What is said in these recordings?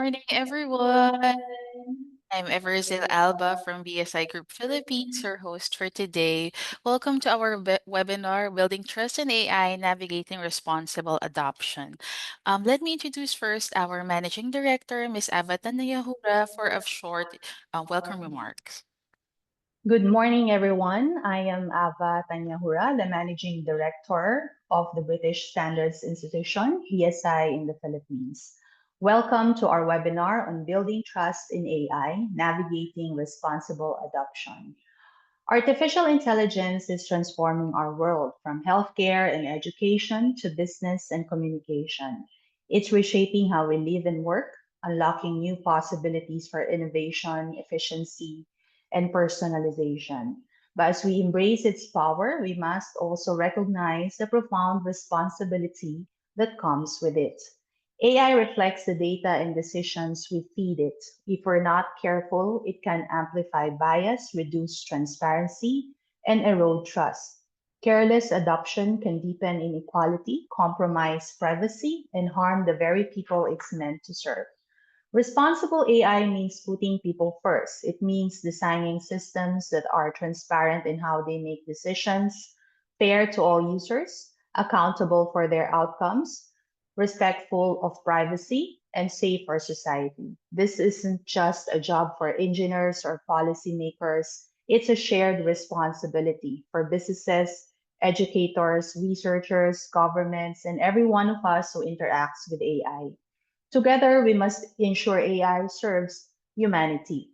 morning, everyone. I'm Everzil Alba from BSI Group Philippines, your host for today. Welcome to our webinar, Building Trust in AI, Navigating Responsible Adoption. Let me introduce first our Managing Director, Ms. Avatan Yahura, for a short welcome remarks. Good morning, everyone. I am Ava Tanyahura, the Managing Director of the British Standards Institution, BSI in the Philippines. Welcome to our webinar on building trust in AI, navigating responsible adoption. Artificial intelligence is transforming our world from healthcare and education to business and communication. It's reshaping how we live and work, unlocking new possibilities for innovation, efficiency, and personalization. But as we embrace its power, we must also recognize the profound responsibility that comes with it. AI reflects the data and decisions we feed it. If we're not careful, it can amplify bias, reduce transparency, and erode trust. Careless adoption can deepen inequality, compromise privacy, and harm the very people it's meant to serve. Responsible AI means putting people first. It means designing systems that are transparent in how they make decisions, fair to all users, accountable for their outcomes, respectful of privacy, and safe for society. This isn't just a job for engineers or policymakers, it's a shared responsibility for businesses, educators, researchers, governments, and every one of us who interacts with AI. Together, we must ensure AI serves humanity,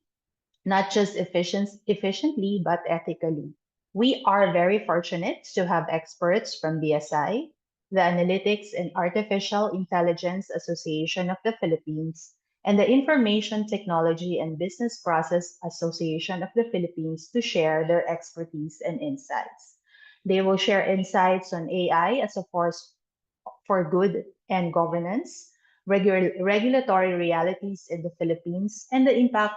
not just efficiently, but ethically. We are very fortunate to have experts from BSI, the Analytics and Artificial Intelligence Association of the Philippines, and the Information Technology and Business Process Association of the Philippines to share their expertise and insights. They will share insights on AI as a force for good and governance, regulatory realities in the Philippines, and the impact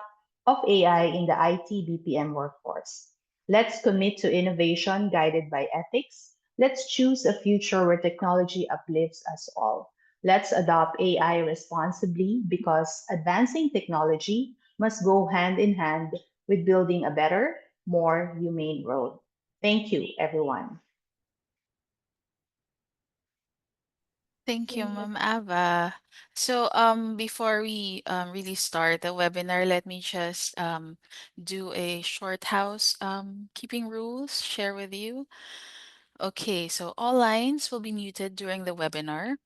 of AI in the IT BPM workforce. Let's commit to innovation guided by ethics. Let's choose a future where technology uplifts us all. Let's adopt AI responsibly because advancing technology must go hand in hand with building a better, more humane world. Thank you, everyone. Thank you, Ma'am Ava. So, before we really start the webinar, let me just do a short house keeping rules, share with you. Okay, so all lines will be muted during the webinar.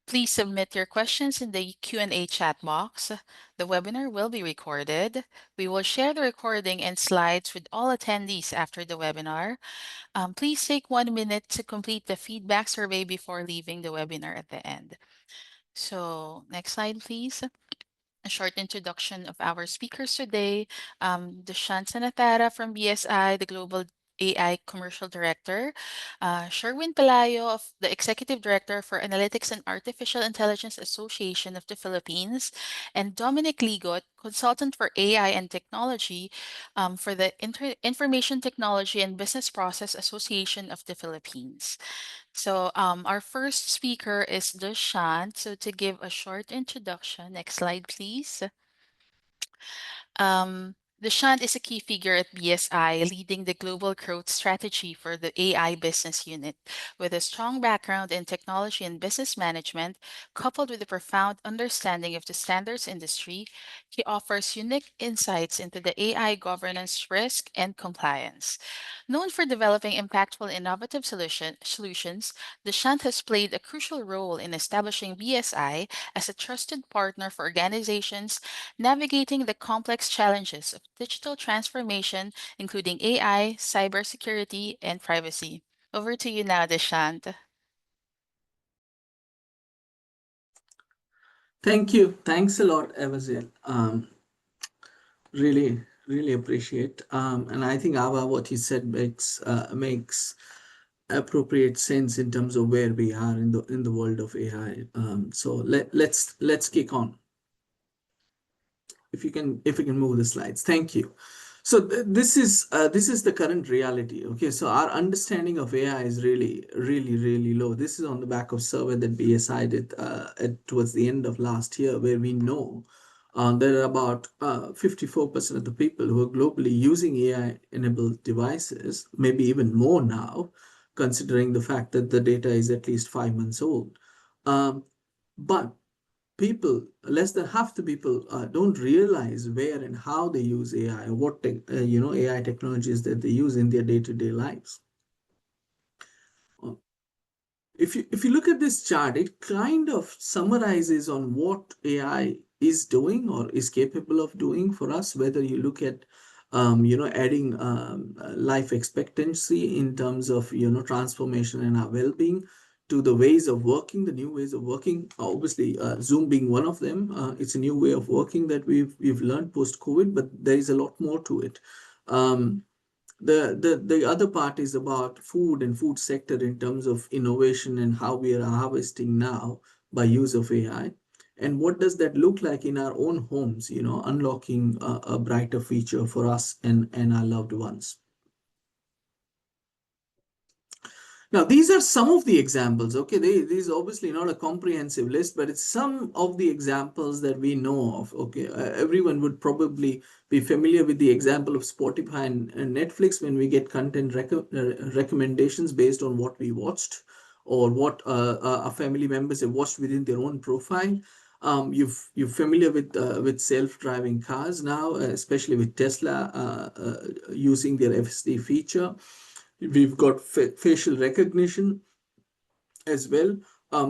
Please submit your questions in the Q&A chat box. The webinar will be recorded. We will share the recording and slides with all attendees after the webinar. Please take 1 minute to complete the feedback survey before leaving the webinar at the end. So next slide, please. A short introduction of our speakers today. Dushyant Sanatara from BSI, the Global AI Commercial Director. Sherwin Pelayo, of the Executive Director for Analytics and Artificial Intelligence Association of the Philippines. And Dominic Ligot, Consultant for AI and Technology for the Information Technology and Business Process Association of the Philippines. So our first speaker is Dushyant. So to give a short introduction, next slide, please. Dushyant is a key figure at BSI, leading the global growth strategy for the AI business unit. With a strong background in technology and business management, coupled with a profound understanding of the standards industry, he offers unique insights into the AI governance, risk, and compliance. Known for developing impactful, innovative solutions, Dushyant has played a crucial role in establishing BSI as a trusted partner for organizations navigating the complex challenges of digital transformation, including AI, cybersecurity, and privacy. Over to you now, Dushyant. Thank you. Thanks a lot, Evazil. Really appreciate. And I think Ava, what you said makes appropriate sense in terms of where we are in the world of AI. So let's kick on. If you can move the slides. Thank you. So this is the current reality. Okay, so our understanding of AI is really low. This is on the back of survey that BSI did towards the end of last year, where we know there are about 54% of the people who are globally using AI-enabled devices, maybe even more now, considering the fact that the data is at least 5 months old. Um, but people, less than half the people, don't realize where and how they use AI, or what AI technologies that they use in their day-to-day lives. Uh, if you look at this chart, it kind of summarizes on what AI is doing or is capable of doing for us. Whether you look at adding life expectancy in terms of transformation and our well-being, to the ways of working, the new ways of working. Obviously, Zoom being one of them. It's a new way of working that we've learned post COVID, but there is a lot more to it. Um, the other part is about food and food sector in terms of innovation and how we are harvesting now by use of AI. And what does that look like in our own homes, unlocking a brighter future for us and our loved ones. Now, these are some of the examples. Okay, these obviously not a comprehensive list, but it's some of the examples that we know of. Okay, everyone would probably be familiar with the example of Spotify and Netflix when we get content recommendations based on what we watched or what our family members have watched within their own profile. You're familiar with self-driving cars now, especially with Tesla using their FSD feature. We've got facial recognition as well.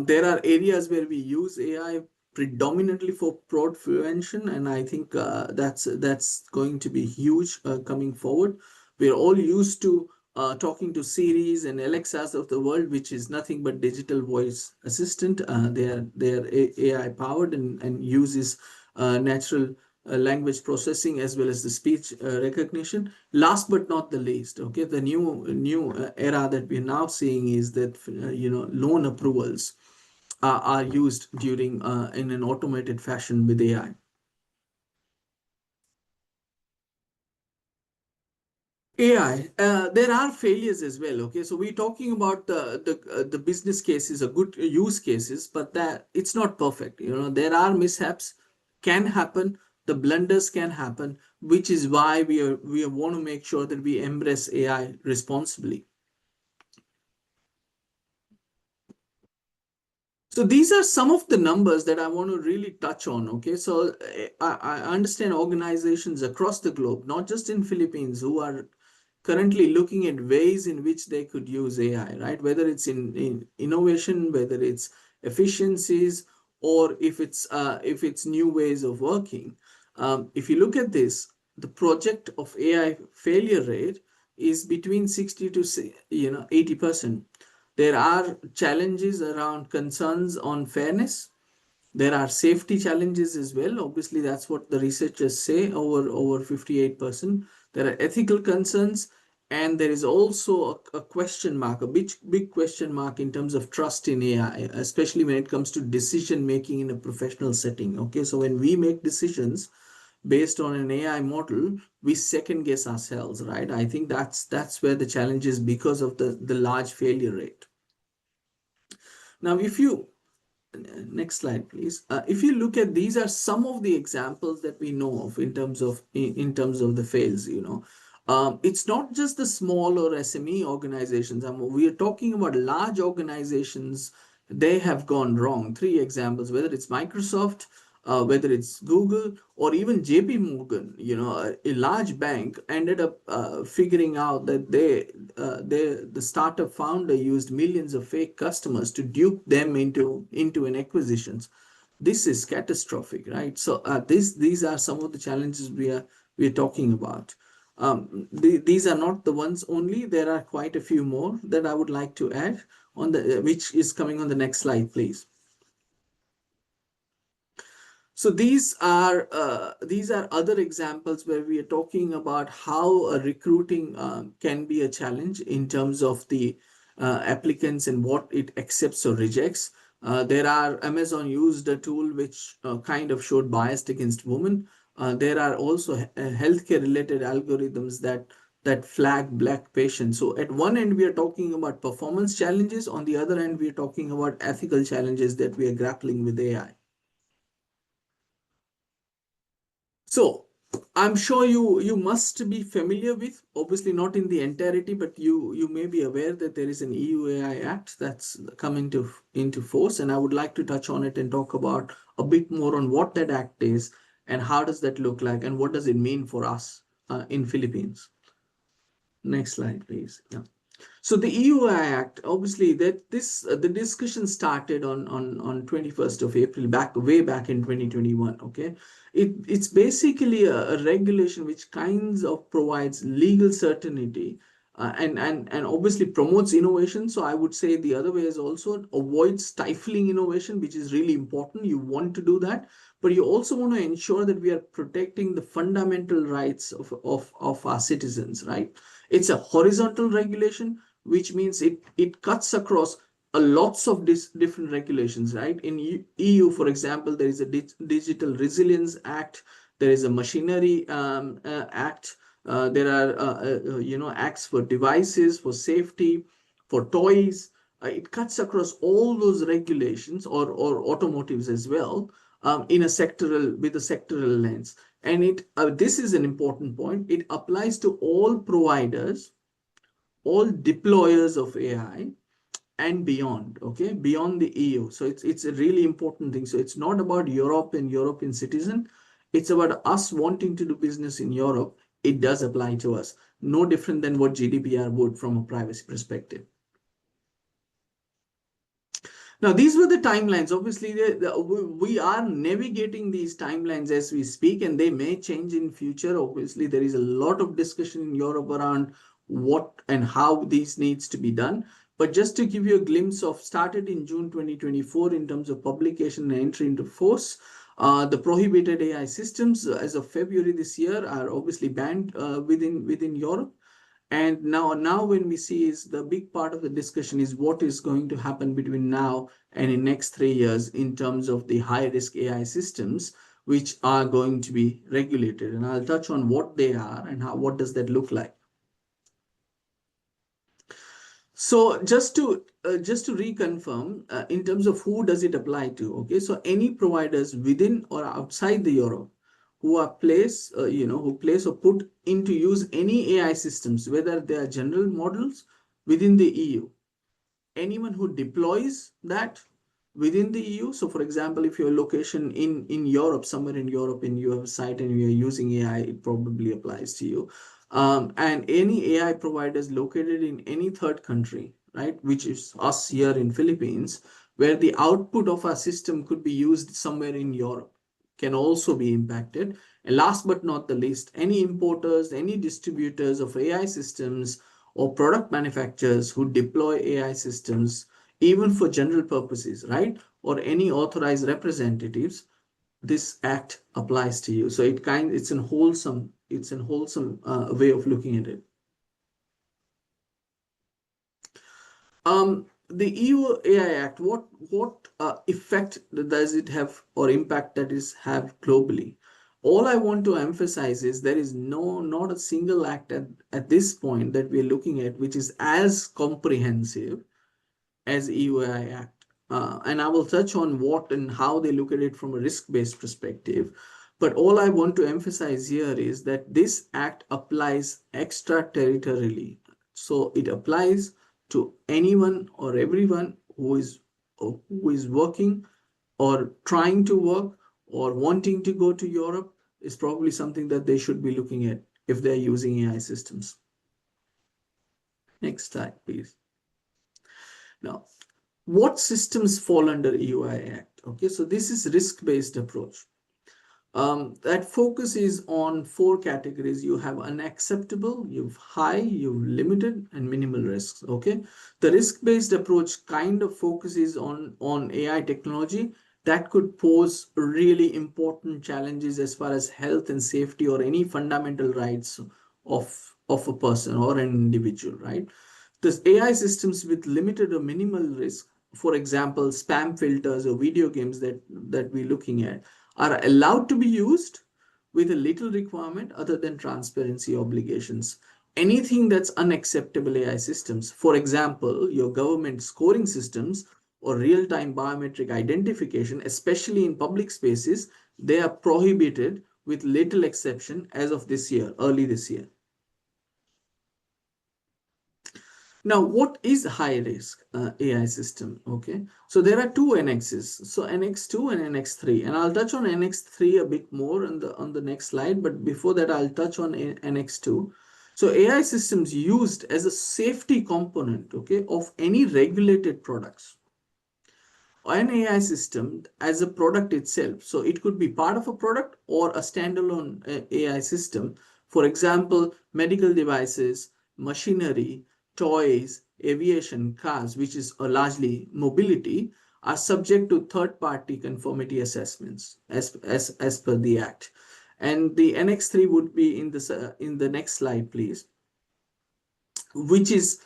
There are areas where we use AI predominantly for fraud prevention, and I think that's going to be huge coming forward. We're all used to talking to Siris and Alexas of the world, which is nothing but digital voice assistant. They are AI powered and uses natural language processing as well as the speech recognition. Last but not the least, okay, the new era that we're now seeing is that loan approvals are used during in an automated fashion with AI. AI, there are failures as well. Okay, so we're talking about the business cases, a good use cases, but that it's not perfect. There are mishaps can happen, the blunders can happen, which is why we want to make sure that we embrace AI responsibly. So these are some of the numbers that I want to really touch on. Okay, so I understand organizations across the globe, not just in Philippines, who are currently looking at ways in which they could use AI, right? Whether it's in innovation, whether it's efficiencies, or if it's new ways of working. If you look at this, the project of AI failure rate is between 60 to 80%. There are challenges around concerns on fairness. There are safety challenges as well. Obviously, that's what the researchers say, over 58%. There are ethical concerns, and there is also a question mark, a big question mark in terms of trust in AI, especially when it comes to decision making in a professional setting. Okay, so when we make decisions based on an AI model, we second guess ourselves, right? I think that's where the challenge is because of the large failure rate. Now, if you next slide, please. If you look at, these are some of the examples that we know of in terms of the fails. It's not just the small or SME organizations. We are talking about large organizations. They have gone wrong. Three examples: whether it's Microsoft, whether it's Google, or even JP Morgan. A large bank ended up figuring out that the startup founder used millions of fake customers to dupe them into an acquisitions. This is catastrophic, right? So these are some of the challenges we are talking about. These are not the ones only. There are quite a few more that I would like to add on the which is coming on the next slide, please. So these are other examples where we are talking about how recruiting can be a challenge in terms of the applicants and what it accepts or rejects. There are Amazon used a tool which kind of showed biased against women. There are also healthcare related algorithms that flag black patients. So at one end we are talking about performance challenges, on the other end we are talking about ethical challenges that we are grappling with AI. So I'm sure you must be familiar with, obviously not in the entirety, but you may be aware that there is an EU AI Act that's coming to into force, and I would like to touch on it and talk about a bit more on what that act is and how does that look like and what does it mean for us in Philippines. Next slide, please. Yeah. So the EU Act, obviously, that this the discussion started on 21st of April, back way back in 2021. Okay, it's basically a regulation which kinds of provides legal certainty, and obviously promotes innovation. So I would say the other way is also avoid stifling innovation, which is really important. You want to do that, but you also want to ensure that we are protecting the fundamental rights of our citizens, right? It's a horizontal regulation, which means it cuts across a lots of different regulations, right? In EU, for example, there is a Digital Resilience Act, there is a Machinery Act, there are acts for devices, for safety, for toys. It cuts across all those regulations, or automotives as well, in a sectoral with a sectoral lens. And it this is an important point. It applies to all providers, all deployers of AI, and beyond, okay, beyond the EU. So it's a really important thing. So it's not about Europe and European citizen. It's about us wanting to do business in Europe. It does apply to us. No different than what GDPR would from a privacy perspective. Now, these were the timelines. Obviously, we are navigating these timelines as we speak, and they may change in future. Obviously, there is a lot of discussion in Europe around what and how these needs to be done. But just to give you a glimpse of, started in June 2024 in terms of publication and entry into force. The prohibited AI systems as of February this year are obviously banned within Europe. And now when we see, is the big part of the discussion is what is going to happen between now and in next 3 years in terms of the high risk AI systems which are going to be regulated. And I'll touch on what they are and what does that look like. So just to reconfirm, in terms of who does it apply to, okay? So any providers within or outside the Europe who are who place or put into use any AI systems, whether they are general models within the EU, anyone who deploys that within the EU. So, for example, if your location in Europe, somewhere in Europe, and you have a site and you are using AI, it probably applies to you. And any AI providers located in any third country, right, which is us here in Philippines, where the output of our system could be used somewhere in Europe, can also be impacted. And last but not the least, any importers, any distributors of AI systems or product manufacturers who deploy AI systems, even for general purposes, right? Or any authorized representatives, this act applies to you. So it's a wholesome way of looking at it. The EU AI Act, what effect does it have or impact that is have globally? All I want to emphasize is there is not a single act at this point that we're looking at which is as comprehensive as EUI Act. And I will touch on what and how they look at it from a risk-based perspective. But all I want to emphasize here is that this act applies extraterritorially. So it applies to anyone or everyone who is working or trying to work or wanting to go to Europe is probably something that they should be looking at if they're using AI systems. Next slide, please. Now, what systems fall under EUI Act? Okay, so this is risk-based approach. That focuses on four categories. You have unacceptable, you have high, you have limited, and minimal risks. Okay, the risk-based approach kind of focuses on AI technology that could pose really important challenges as far as health and safety or any fundamental rights of a person or an individual, right? The AI systems with limited or minimal risk, for example, spam filters or video games that we're looking at, are allowed to be used with a little requirement other than transparency obligations. Anything that's unacceptable AI systems, for example, your government scoring systems or real-time biometric identification, especially in public spaces, they are prohibited with little exception as of this year, early this year. Now, what is high risk AI system? Okay, so there are two NXs, so NX2 and NX3, and I'll touch on NX3 a bit more on the next slide. But before that, I'll touch on NX2. So AI systems used as a safety component, okay, of any regulated products, an AI system as a product itself. So it could be part of a product or a standalone AI system. For example, medical devices, machinery, toys, aviation, cars, which is largely mobility, are subject to third-party conformity assessments as per the Act. And the NX3 would be in the next slide, please, which is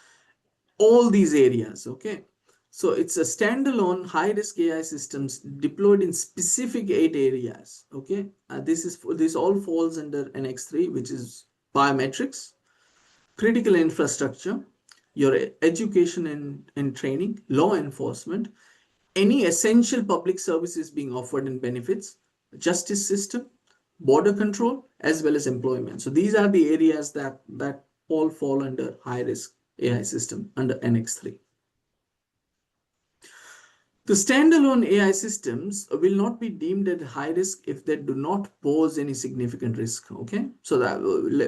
all these areas. Okay, so it's a standalone high risk AI systems deployed in specific 8 areas. Okay, this all falls under NX3, which is biometrics, critical infrastructure, your education and training, law enforcement, any essential public services being offered and benefits, justice system, border control, as well as employment. So these are the areas that all fall under high risk AI system under NX3. The standalone AI systems will not be deemed at high risk if they do not pose any significant risk. Okay, so that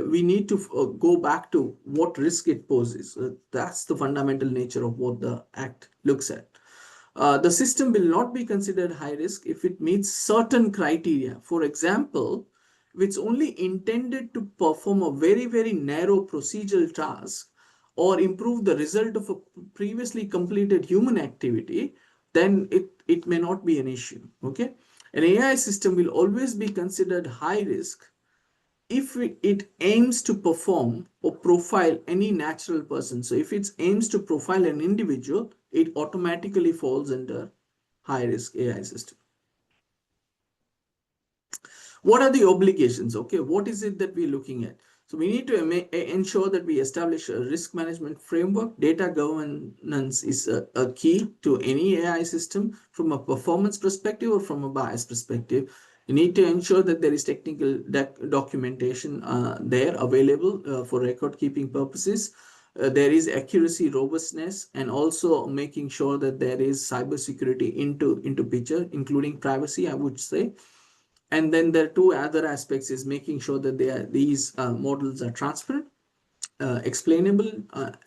we need to go back to what risk it poses. That's the fundamental nature of what the Act looks at. The system will not be considered high risk if it meets certain criteria. For example, if it's only intended to perform a very, very narrow procedural task or improve the result of a previously completed human activity, then it may not be an issue. Okay. An AI system will always be considered high risk if it aims to perform or profile any natural person. So if it aims to profile an individual, it automatically falls under high risk AI system. What are the obligations? Okay, what is it that we're looking at? So we need to ensure that we establish a risk management framework. Data governance is a key to any AI system from a performance perspective or from a bias perspective. You need to ensure that there is technical documentation there available for record keeping purposes. There is accuracy, robustness, and also making sure that there is cybersecurity into picture, including privacy, I would say. And then there are two other aspects is making sure that these models are transparent, explainable,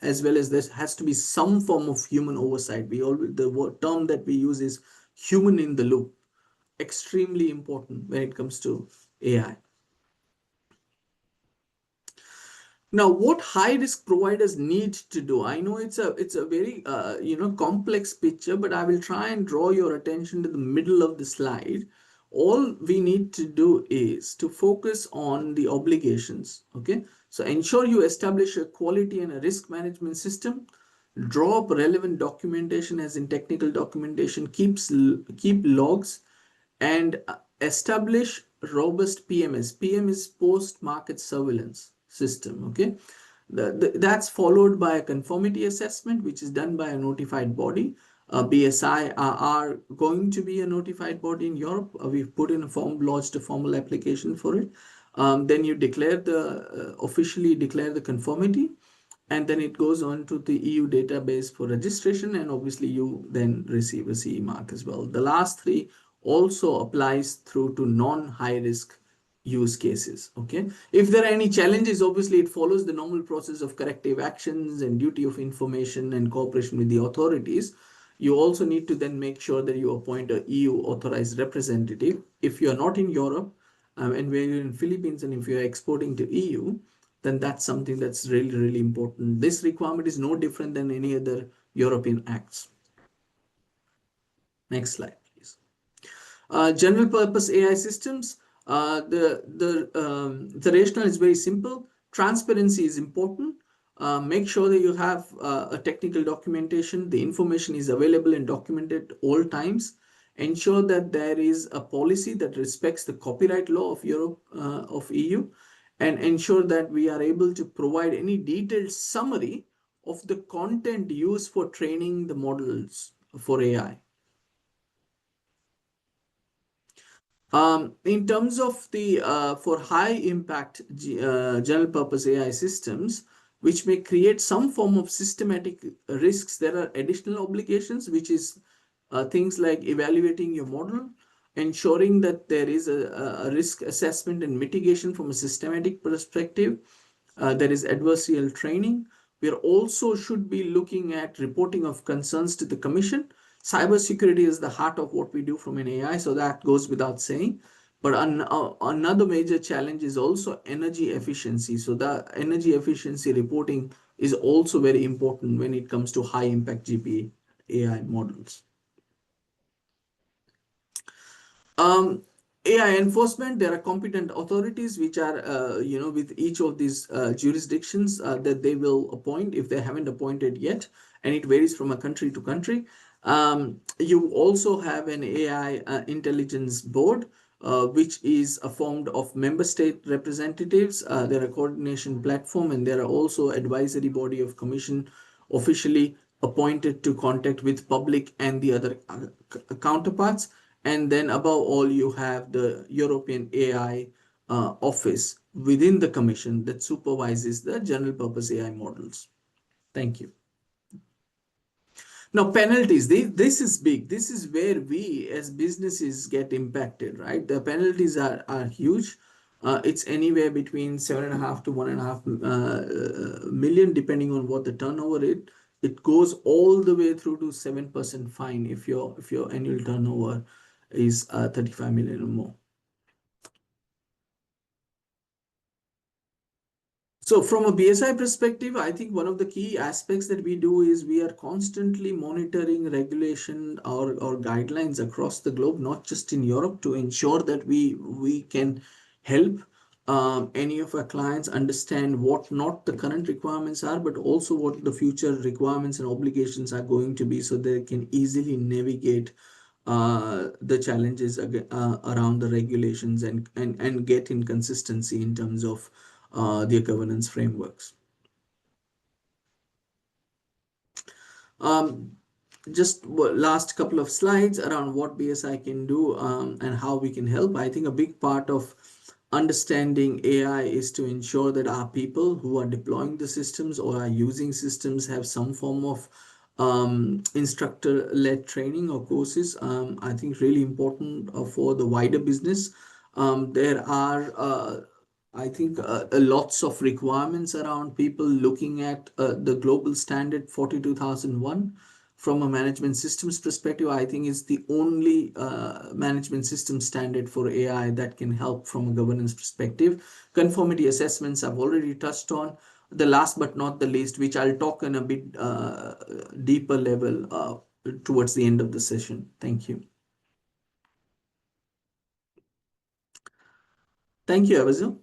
as well as there has to be some form of human oversight. The term that we use is human in the loop, extremely important when it comes to AI. Now, what high risk providers need to do? I know it's a very complex picture, but I will try and draw your attention to the middle of the slide. All we need to do is to focus on the obligations. Okay, so ensure you establish a quality and a risk management system. Draw up relevant documentation, as in technical documentation. Keep logs and establish robust PMS. PM is post market surveillance system. Okay, that's followed by a conformity assessment, which is done by a notified body. BSI are going to be a notified body in Europe. We've put in lodged a formal application for it. Then you officially declare the conformity, and then it goes on to the EU database for registration, and obviously you then receive a CE mark as well. The last three also applies through to non-high risk use cases. Okay, if there are any challenges, obviously it follows the normal process of corrective actions and duty of information and cooperation with the authorities. You also need to then make sure that you appoint a EU authorized representative. If you're not in Europe, and we're in Philippines, and if you're exporting to EU, then that's something that's really, really important. This requirement is no different than any other European acts. Next slide, please. General purpose AI systems. The rationale is very simple. Transparency is important. Make sure that you have a technical documentation. The information is available and documented all times. ensure that there is a policy that respects the copyright law of Europe, of EU, and ensure that we are able to provide any detailed summary of the content used for training the models for AI. In terms of the for high impact general purpose AI systems, which may create some form of systematic risks, there are additional obligations, which is things like evaluating your model, ensuring that there is a risk assessment and mitigation from a systematic perspective. There is adversarial training. We are also should be looking at reporting of concerns to the commission. Cybersecurity is the heart of what we do from an AI, so that goes without saying. But another major challenge is also energy efficiency. So the energy efficiency reporting is also very important when it comes to high impact GPA AI models. Um, AI enforcement, there are competent authorities which are, with each of these jurisdictions that they will appoint if they haven't appointed yet, and it varies from a country to country. You also have an AI intelligence board, which is formed of member state representatives. There are coordination platform, and there are also advisory body of commission officially appointed to contact with public and the other counterparts. And then above all, you have the European AI office within the commission that supervises the general purpose AI models. Thank you. Now, penalties, this is big. This is where we as businesses get impacted, right? The penalties are huge. It's anywhere between 7.5 to 1.5 million, depending on what the turnover is. It goes all the way through to 7% fine if your annual turnover is 35 million or more. So from a BSI perspective, I think one of the key aspects that we do is we are constantly monitoring regulation or guidelines across the globe, not just in Europe, to ensure that we can help any of our clients understand what not the current requirements are, but also what the future requirements and obligations are going to be, so they can easily navigate the challenges around the regulations and get inconsistency in terms of their governance frameworks. Um, just last couple of slides around what BSI can do and how we can help. I think a big part of understanding AI is to ensure that our people who are deploying the systems or are using systems have some form of instructor-led training or courses. I think really important for the wider business. There are I think lots of requirements around people looking at the global standard 42001 from a management systems perspective. I think is the only management system standard for AI that can help from a governance perspective. Conformity assessments I've already touched on. The last but not the least, which I'll talk in a bit deeper level towards the end of the session. Thank you. Thank you, Abazu.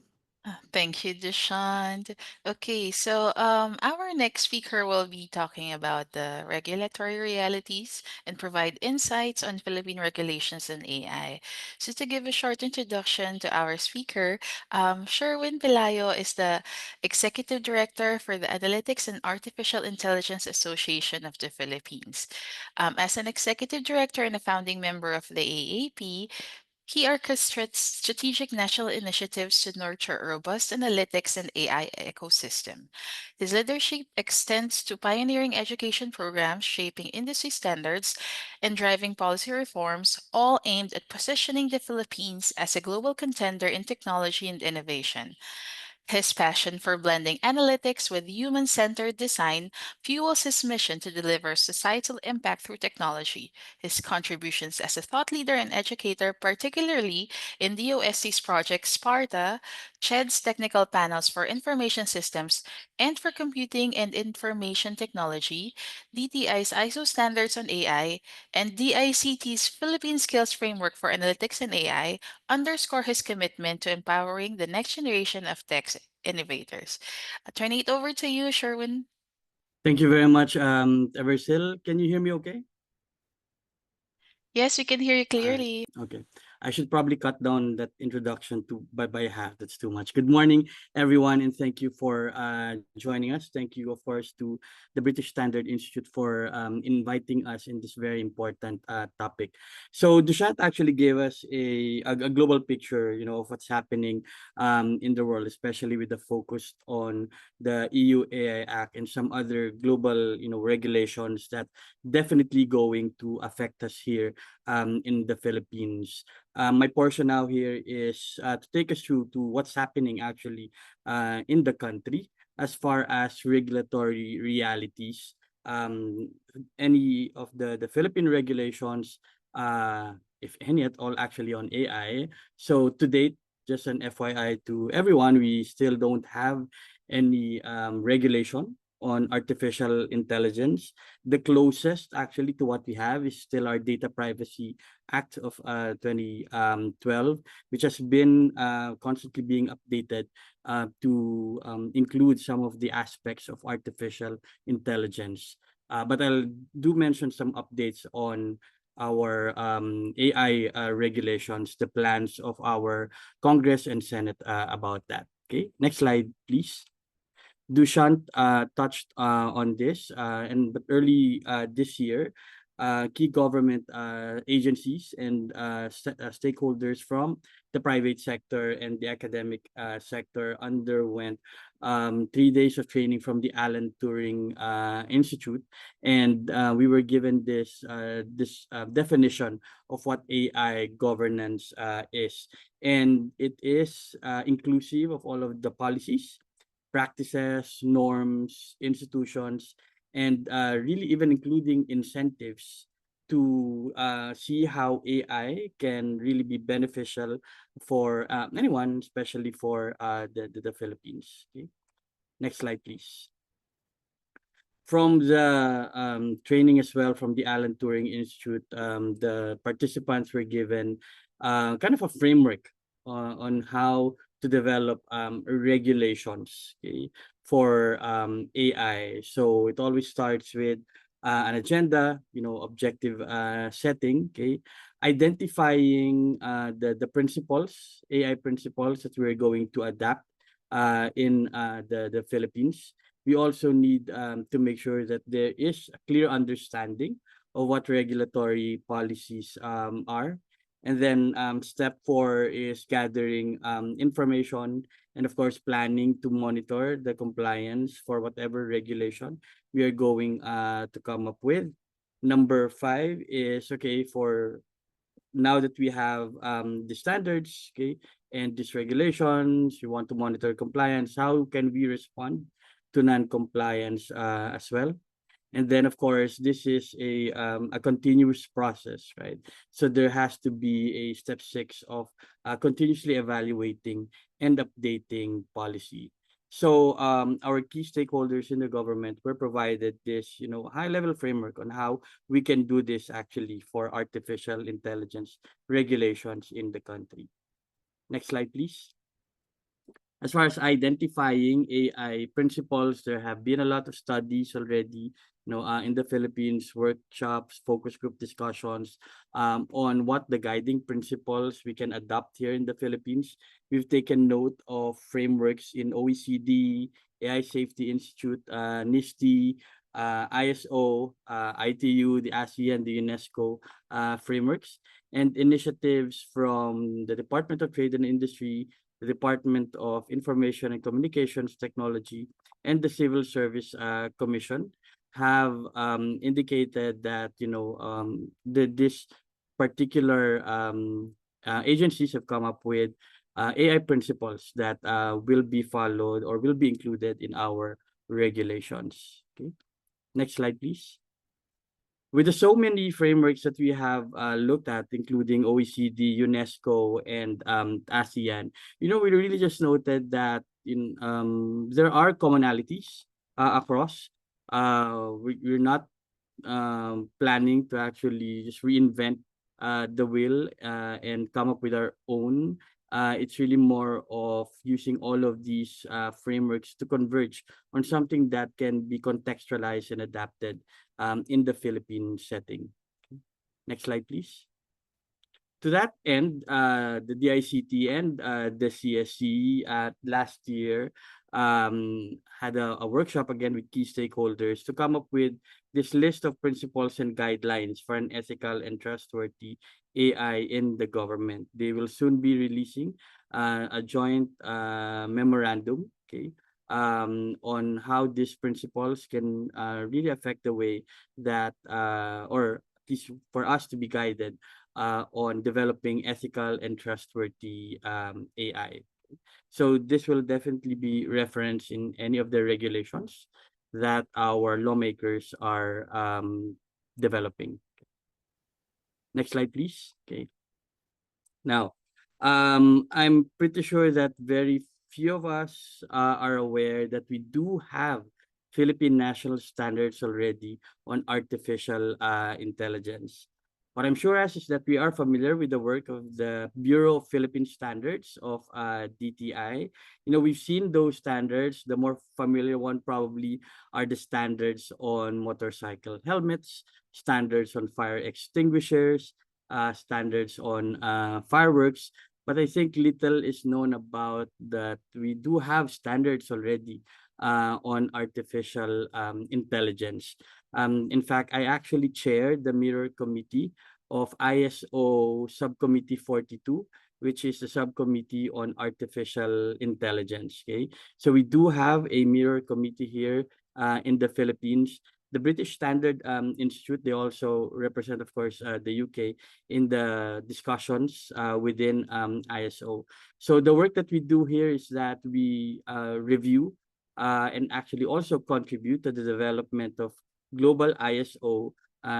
Thank you, Dishant. Okay, so our next speaker will be talking about the regulatory realities and provide insights on Philippine regulations and AI. So, to give a short introduction to our speaker, Sherwin Pelayo is the Executive Director for the Analytics and Artificial Intelligence Association of the Philippines. As an Executive Director and a founding member of the AAP, he orchestrates strategic national initiatives to nurture a robust analytics and AI ecosystem. His leadership extends to pioneering education programs, shaping industry standards, and driving policy reforms, all aimed at positioning the Philippines as a global contender in technology and innovation. His passion for blending analytics with human centered design fuels his mission to deliver societal impact through technology. His contributions as a thought leader and educator, particularly in DOSC's project Sparta, CHED's technical panels for information systems and for computing and information technology, DTI's ISO standards on AI, and DICT's Philippine Skills Framework for Analytics and AI, underscore his commitment to empowering the next generation of tech innovators. Turning it over to you, Sherwin. Thank you very much, Eversil. Can you hear me okay? Yes, we can hear you All right. clearly. Okay. I should probably cut down that introduction to by half. That's too much. Good morning, everyone, and thank you for joining us. Thank you, of course, to the British Standard Institute for inviting us in this very important topic. So Dushat actually gave us a global picture, of what's happening in the world, especially with the focus on the EU AI Act and some other global, regulations that definitely going to affect us here in the Philippines. My portion now here is to take us through to what's happening actually in the country as far as regulatory realities. Um, any of the Philippine regulations, if any at all, actually on AI. So to date, just an FYI to everyone, we still don't have any regulation on artificial intelligence. The closest actually to what we have is still our Data Privacy Act of 2012, which has been constantly being updated to include some of the aspects of artificial intelligence. But I'll do mention some updates on our AI regulations, the plans of our Congress and Senate about that. Okay, next slide, please. Dushyant touched on this, and but early this year, key government agencies and stakeholders from the private sector and the academic sector underwent 3 days of training from the Alan Turing Institute, and we were given this definition of what AI governance is, and it is inclusive of all of the policies, practices, norms, institutions, and really even including incentives to see how AI can really be beneficial for anyone, especially for the Philippines. Okay? Next slide, please. From the training as well from the Alan Turing Institute, the participants were given kind of a framework on how to develop regulations, okay, for AI. So it always starts with an agenda, objective setting, okay, identifying the principles, AI principles that we're going to adapt in the Philippines. We also need to make sure that there is a clear understanding of what regulatory policies are. And then step 4 is gathering information and, of course, planning to monitor the compliance for whatever regulation we are going to come up with. Number 5 is, okay, for now that we have the standards, okay, and these regulations, we want to monitor compliance. How can we respond to non-compliance as well? And then, of course, this is a continuous process, right? So there has to be a step 6 of continuously evaluating and updating policy. So our key stakeholders in the government were provided this, high-level framework on how we can do this actually for artificial intelligence regulations in the country. Next slide, please. As far as identifying AI principles, there have been a lot of studies already, in the Philippines, workshops, focus group discussions on what the guiding principles we can adopt here in the Philippines. We've taken note of frameworks in OECD, AI Safety Institute, NIST, ISO, ITU, the ASEAN, the UNESCO frameworks, and initiatives from the Department of Trade and Industry, the Department of Information and Communications Technology, and the Civil Service Commission have indicated that this particular agencies have come up with AI principles that will be followed or will be included in our regulations. Okay, next slide, please. With the so many frameworks that we have looked at, including OECD, UNESCO, and ASEAN, we really just noted that there are commonalities across. We're not planning to actually just reinvent the wheel and come up with our own. It's really more of using all of these frameworks to converge on something that can be contextualized and adapted in the Philippine setting. Next slide, please. To that end, the DICT and the CSC last year had a workshop again with key stakeholders to come up with this list of principles and guidelines for an ethical and trustworthy AI in the government. They will soon be releasing a joint memorandum, okay, on how these principles can really affect the way that, or at least for us to be guided on developing ethical and trustworthy AI. So this will definitely be referenced in any of the regulations that our lawmakers are developing. Next slide, please. Okay. Now, I'm pretty sure that very few of us are aware that we do have Philippine national standards already on artificial intelligence. What I'm sure as is that we are familiar with the work of the Bureau of Philippine Standards of DTI. You know, we've seen those standards. The more familiar one probably are the standards on motorcycle helmets, standards on fire extinguishers, standards on fireworks, but I think little is known about that we do have standards already on artificial intelligence. In fact, I actually chaired the mirror committee of ISO Subcommittee 42, which is the subcommittee on artificial intelligence. Okay, so we do have a mirror committee here in the Philippines. The British Standard Institute, they also represent, of course, the UK in the discussions within ISO. So the work that we do here is that we review and actually also contribute to the development of global ISO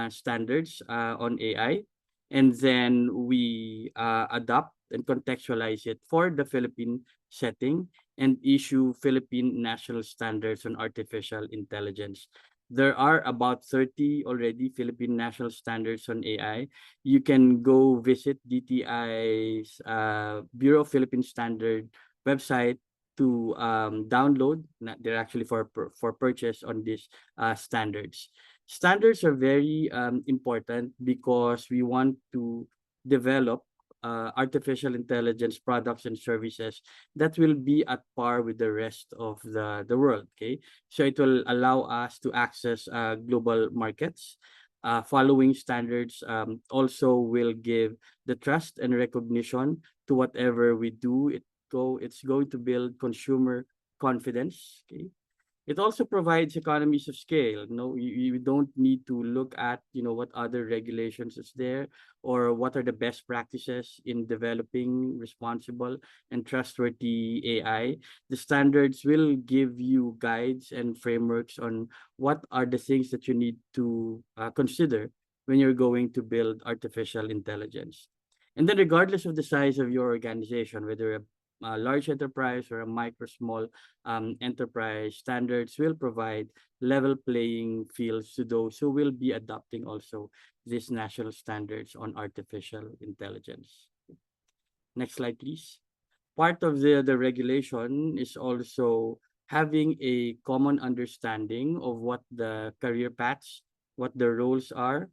standards on AI. And then we adopt and contextualize it for the Philippine setting and issue Philippine national standards on artificial intelligence. There are about 30 already Philippine national standards on AI. You can go visit DTI's Bureau of Philippine Standard website to download. They're actually for purchase on these standards. Standards are very important because we want to develop artificial intelligence products and services that will be at par with the rest of the world. Okay, so it will allow us to access global markets. Following standards also will give the trust and recognition to whatever we do. It's going to build consumer confidence. Okay, it also provides economies of scale. No, you don't need to look at, what other regulations is there or what are the best practices in developing responsible and trustworthy AI. The standards will give you guides and frameworks on what are the things that you need to consider when you're going to build artificial intelligence. And then regardless of the size of your organization, whether a large enterprise or a micro small enterprise, standards will provide level playing fields to those who will be adopting also these national standards on artificial intelligence. Next slide, please. Part of the regulation is also having a common understanding of what the career paths, what the roles are,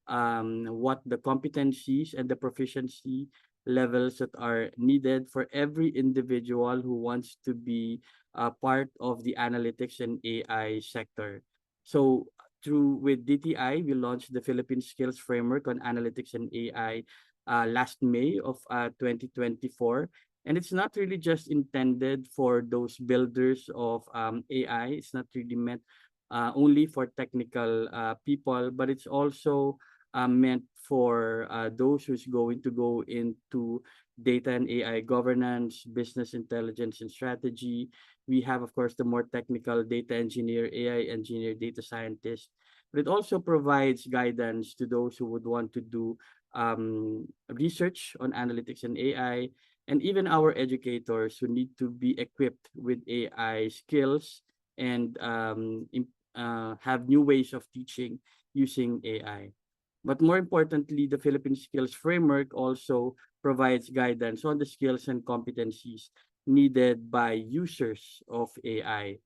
what the competencies and the proficiency levels that are needed for every individual who wants to be a part of the analytics and AI sector. So through with DTI, we launched the Philippine Skills Framework on Analytics and AI last May of 2024. And it's not really just intended for those builders of AI. It's not really meant only for technical people, but it's also meant for those who's going to go into data and AI governance, business intelligence and strategy. We have, of course, the more technical data engineer, AI engineer, data scientist, but it also provides guidance to those who would want to do research on analytics and AI, and even our educators who need to be equipped with AI skills and have new ways of teaching using AI. But more importantly, the Philippine Skills Framework also provides guidance on the skills and competencies needed by users of AI.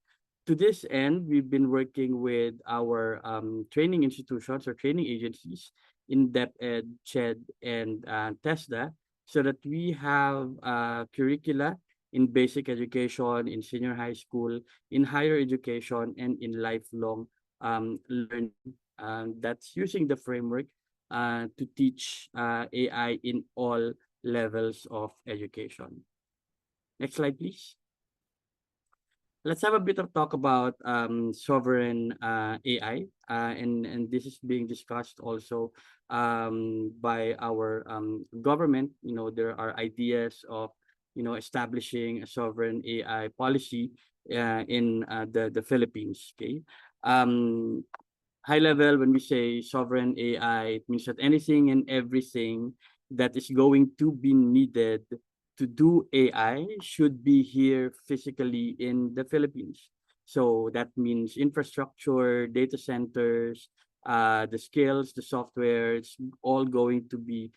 To this end, we've been working with our training institutions or training agencies in DepEd, CHED, and TESDA, so that we have curricula in basic education, in senior high school, in higher education, and in lifelong learning. That's using the framework to teach AI in all levels of education. Next slide, please. Let's have a bit of talk about sovereign AI, and this is being discussed also by our government. You know, there are ideas of establishing a sovereign AI policy in the Philippines. Okay, um, high level, when we say sovereign AI, it means that anything and everything that is going to be needed to do AI should be here physically in the Philippines. So that means infrastructure, data centers, the skills, the software, it's all going to be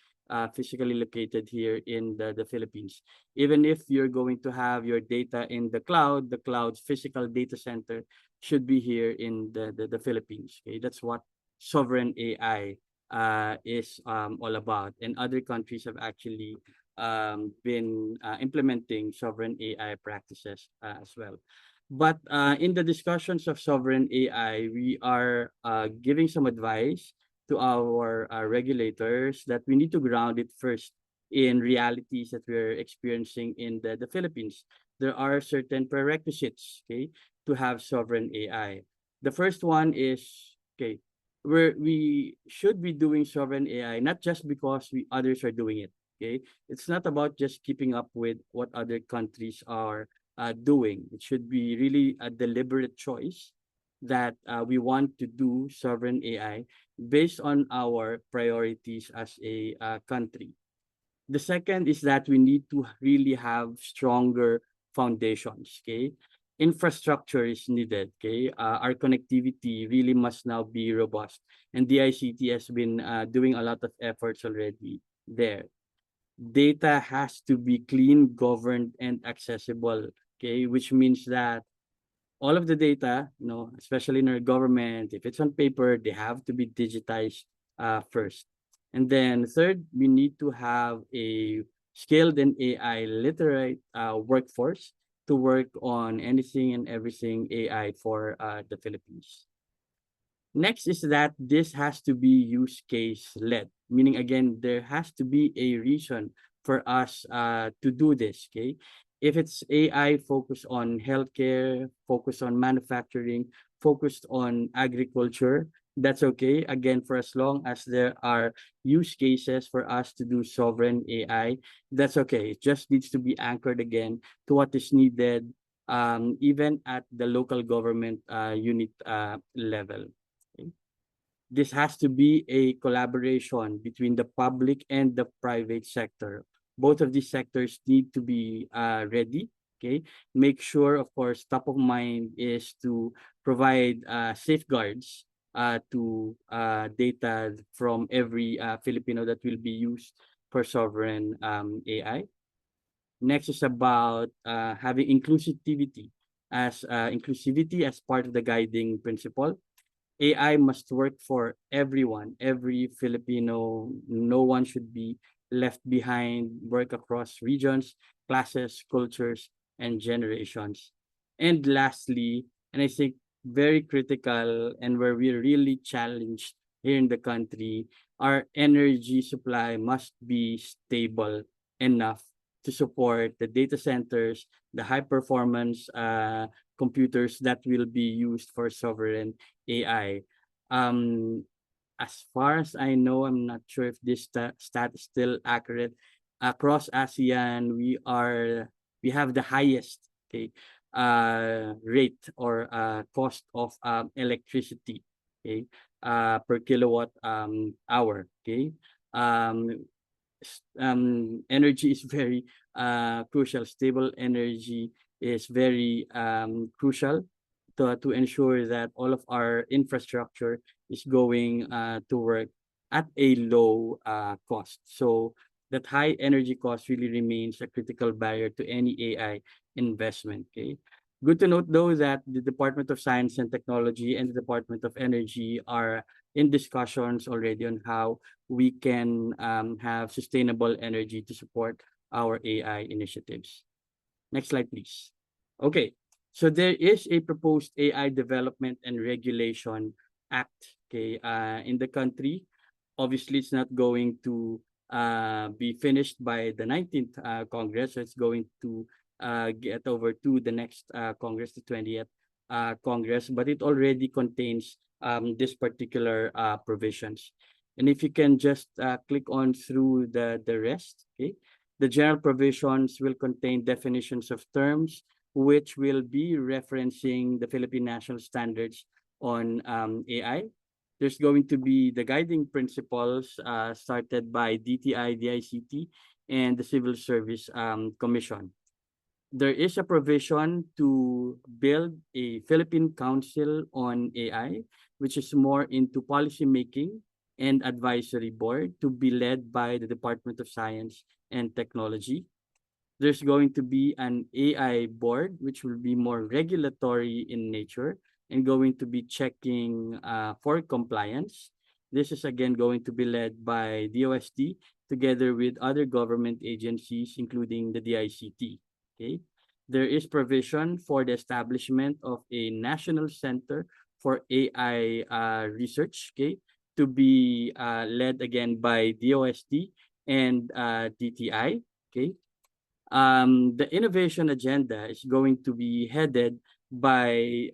physically located here in the Philippines. Even if you're going to have your data in the cloud's physical data center should be here in the Philippines. Okay, that's what sovereign AI is all about. And other countries have actually been implementing sovereign AI practices as well. But in the discussions of sovereign AI, we are giving some advice to our regulators that we need to ground it first in realities that we're experiencing in the Philippines. There are certain prerequisites, okay, to have sovereign AI. The first one is, okay, we should be doing sovereign AI not just because we others are doing it. Okay, it's not about just keeping up with what other countries are doing. It should be really a deliberate choice that we want to do sovereign AI based on our priorities as a country. The second is that we need to really have stronger foundations. Okay, infrastructure is needed. Okay, our connectivity really must now be robust, and the ICT has been doing a lot of efforts already there. Data has to be clean, governed, and accessible. Okay, which means that all of the data, especially in our government, if it's on paper, they have to be digitized first. And then third, we need to have a skilled and AI literate workforce to work on anything and everything AI for the Philippines. Next is that this has to be use case led, meaning again, there has to be a reason for us to do this. Okay. If it's AI focused on healthcare, focused on manufacturing, focused on agriculture, that's okay. Again, for as long as there are use cases for us to do sovereign AI, that's okay. It just needs to be anchored again to what is needed, even at the local government unit level. Okay. This has to be a collaboration between the public and the private sector. Both of these sectors need to be ready. Okay. Make sure, of course, top of mind is to provide safeguards to data from every Filipino that will be used for sovereign AI. Next is about having inclusivity as part of the guiding principle. AI must work for everyone, every Filipino. No one should be left behind, work across regions, classes, cultures, and generations. And lastly, and I think very critical and where we're really challenged here in the country, our energy supply must be stable enough to support the data centers, the high performance computers that will be used for sovereign AI. Um, as far as I know, I'm not sure if this stat is still accurate. Across ASEAN, we have the highest, okay, rate or cost of electricity, okay, per kilowatt hour. Okay. Um, Energy is very crucial. Stable energy is very crucial to ensure that all of our infrastructure is going to work at a low cost. So that high energy cost really remains a critical barrier to any AI investment. Okay. Good to note, though, that the Department of Science and Technology and the Department of Energy are in discussions already on how we can have sustainable energy to support our AI initiatives. Next slide, please. Okay, so there is a proposed AI Development and Regulation Act, okay, in the country. Obviously, it's not going to be finished by the 19th Congress, so it's going to get over to the next Congress, the 20th Congress, but it already contains this particular provisions. And if you can just click on through the rest, okay, the general provisions will contain definitions of terms, which will be referencing the Philippine national standards on AI. There's going to be the guiding principles started by DTI, DICT, and the Civil Service Commission. There is a provision to build a Philippine Council on AI, which is more into policy making and advisory board to be led by the Department of Science and Technology. There's going to be an AI board, which will be more regulatory in nature and going to be checking for compliance. This is again going to be led by DOST together with other government agencies, including the DICT. Okay. There is provision for the establishment of a national center for AI research, okay, to be led again by DOST and DTI. Okay, the innovation agenda is going to be headed by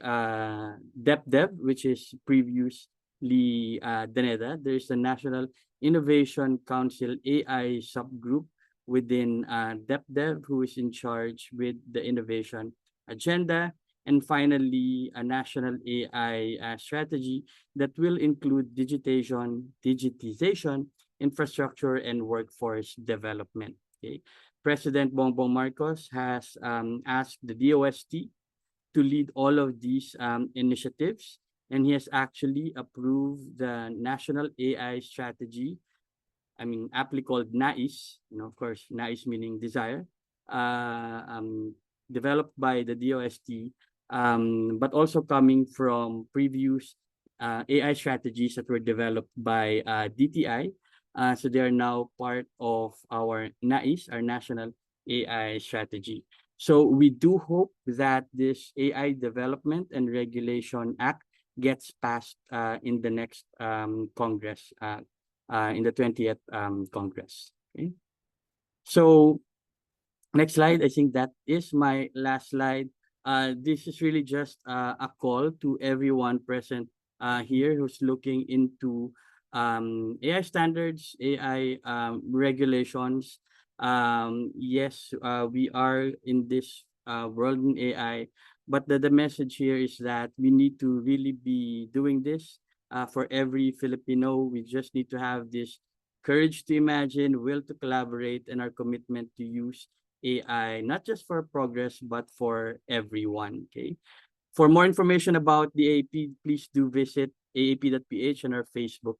DepDev, which is previously DENEDA. There's a National Innovation Council AI subgroup within DepDev, who is in charge with the innovation agenda. And finally, a national AI strategy that will include digitization, infrastructure, and workforce development. Okay. President Bongbong Marcos has asked the DOST to lead all of these initiatives, and he has actually approved the National AI Strategy, aptly called NAIS, of course, NAIS meaning desire, developed by the DOST, but also coming from previous AI strategies that were developed by DTI. So they are now part of our NAIS, our National AI Strategy. So we do hope that this AI Development and Regulation Act gets passed in the next Congress, in the 20th Congress. Okay. So next slide. I think that is my last slide. This is really just a call to everyone present here who's looking into AI standards, AI regulations. Yes, we are in this world in AI, but the message here is that we need to really be doing this for every Filipino. We just need to have this courage to imagine, will to collaborate, and our commitment to use AI, not just for progress, but for everyone. Okay. For more information about the AAP, please do visit aap.ph on our Facebook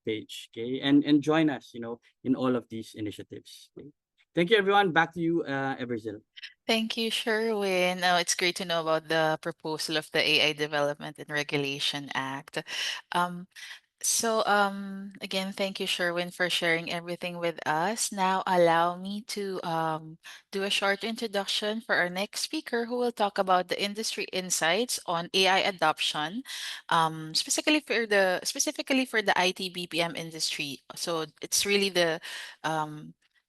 page. Okay. And join us, in all of these initiatives. Okay. Thank you, everyone. Back to you, Everzil. Thank you, Sherwin. It's great to know about the proposal of the AI Development and Regulation Act. Um, again, thank you, Sherwin, for sharing everything with us. Now, allow me to do a short introduction for our next speaker, who will talk about the industry insights on AI adoption, specifically for the IT BPM industry. So it's really the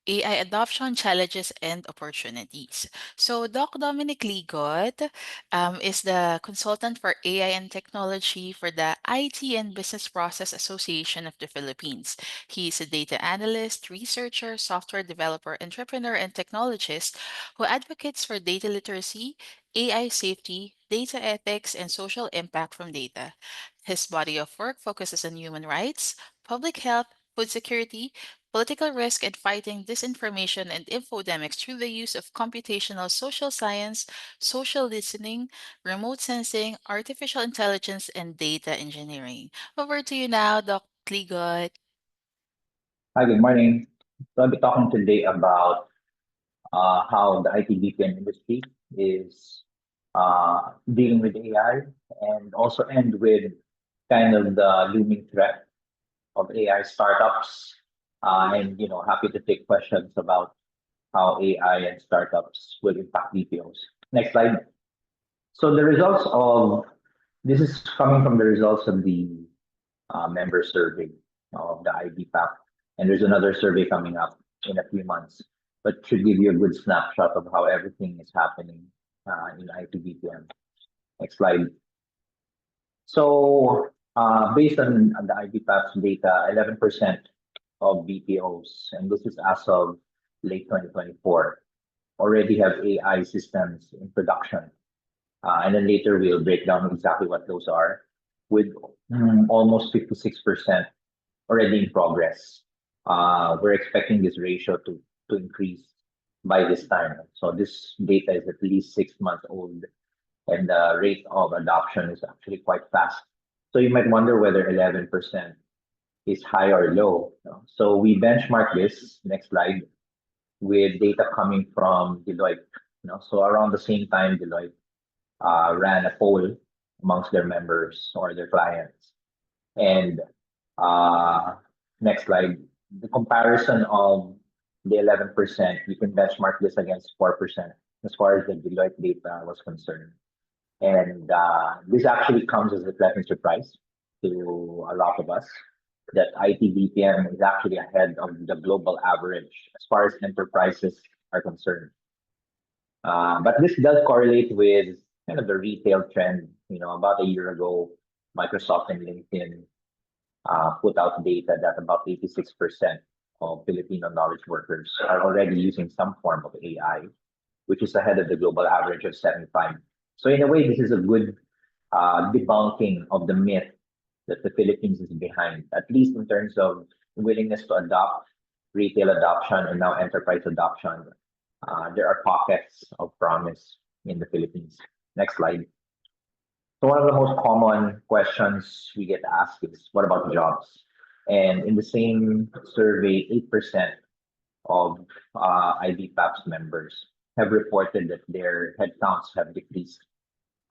AI adoption challenges and opportunities. So, Doc Dominic Ligot is the consultant for AI and technology for the IT and Business Process Association of the Philippines. He is a data analyst, researcher, software developer, entrepreneur, and technologist who advocates for data literacy, AI safety, data ethics, and social impact from data. His body of work focuses on human rights, public health, food security, political risk, and fighting disinformation and infodemics through the use of computational social science, social listening, remote sensing, artificial intelligence, and data engineering. Over to you now, Dr. Ligot. Hi, good morning. So I'll be talking today about how the IT BPM industry is dealing with AI, and also end with kind of the looming threat of AI startups. And happy to take questions about how AI and startups will impact BPOs. Next slide. So the results of this is coming from the results of the member survey of the IBPAP, and there's another survey coming up in a few months, but should give you a good snapshot of how everything is happening in IT BPM. Next slide. So based on the IBPAP's data, 11% of BPOs, and this is as of late 2024, already have AI systems in production. And then later we'll break down exactly what those are, with almost 56% already in progress. We're expecting this ratio to increase by this time. So this data is at least 6 months old, and the rate of adoption is actually quite fast. So you might wonder whether 11% is high or low. So we benchmark this, next slide, with data coming from Deloitte. So around the same time, Deloitte ran a poll amongst their members or their clients. And uh, next slide, the comparison of the 11%, you can benchmark this against 4% as far as the Deloitte data was concerned. And this actually comes as a pleasant surprise to a lot of us that IT BPM is actually ahead of the global average as far as enterprises are concerned. But this does correlate with kind of the retail trend. About a year ago, Microsoft and LinkedIn put out data that about 86% of Filipino knowledge workers are already using some form of AI, which is ahead of the global average of 75. So in a way, this is a good debunking of the myth that the Philippines is behind, at least in terms of willingness to adopt, retail adoption, and now enterprise adoption. There are pockets of promise in the Philippines. Next slide. So one of the most common questions we get asked is, what about jobs? And in the same survey, 8% of IBPAP's members have reported that their headcounts have decreased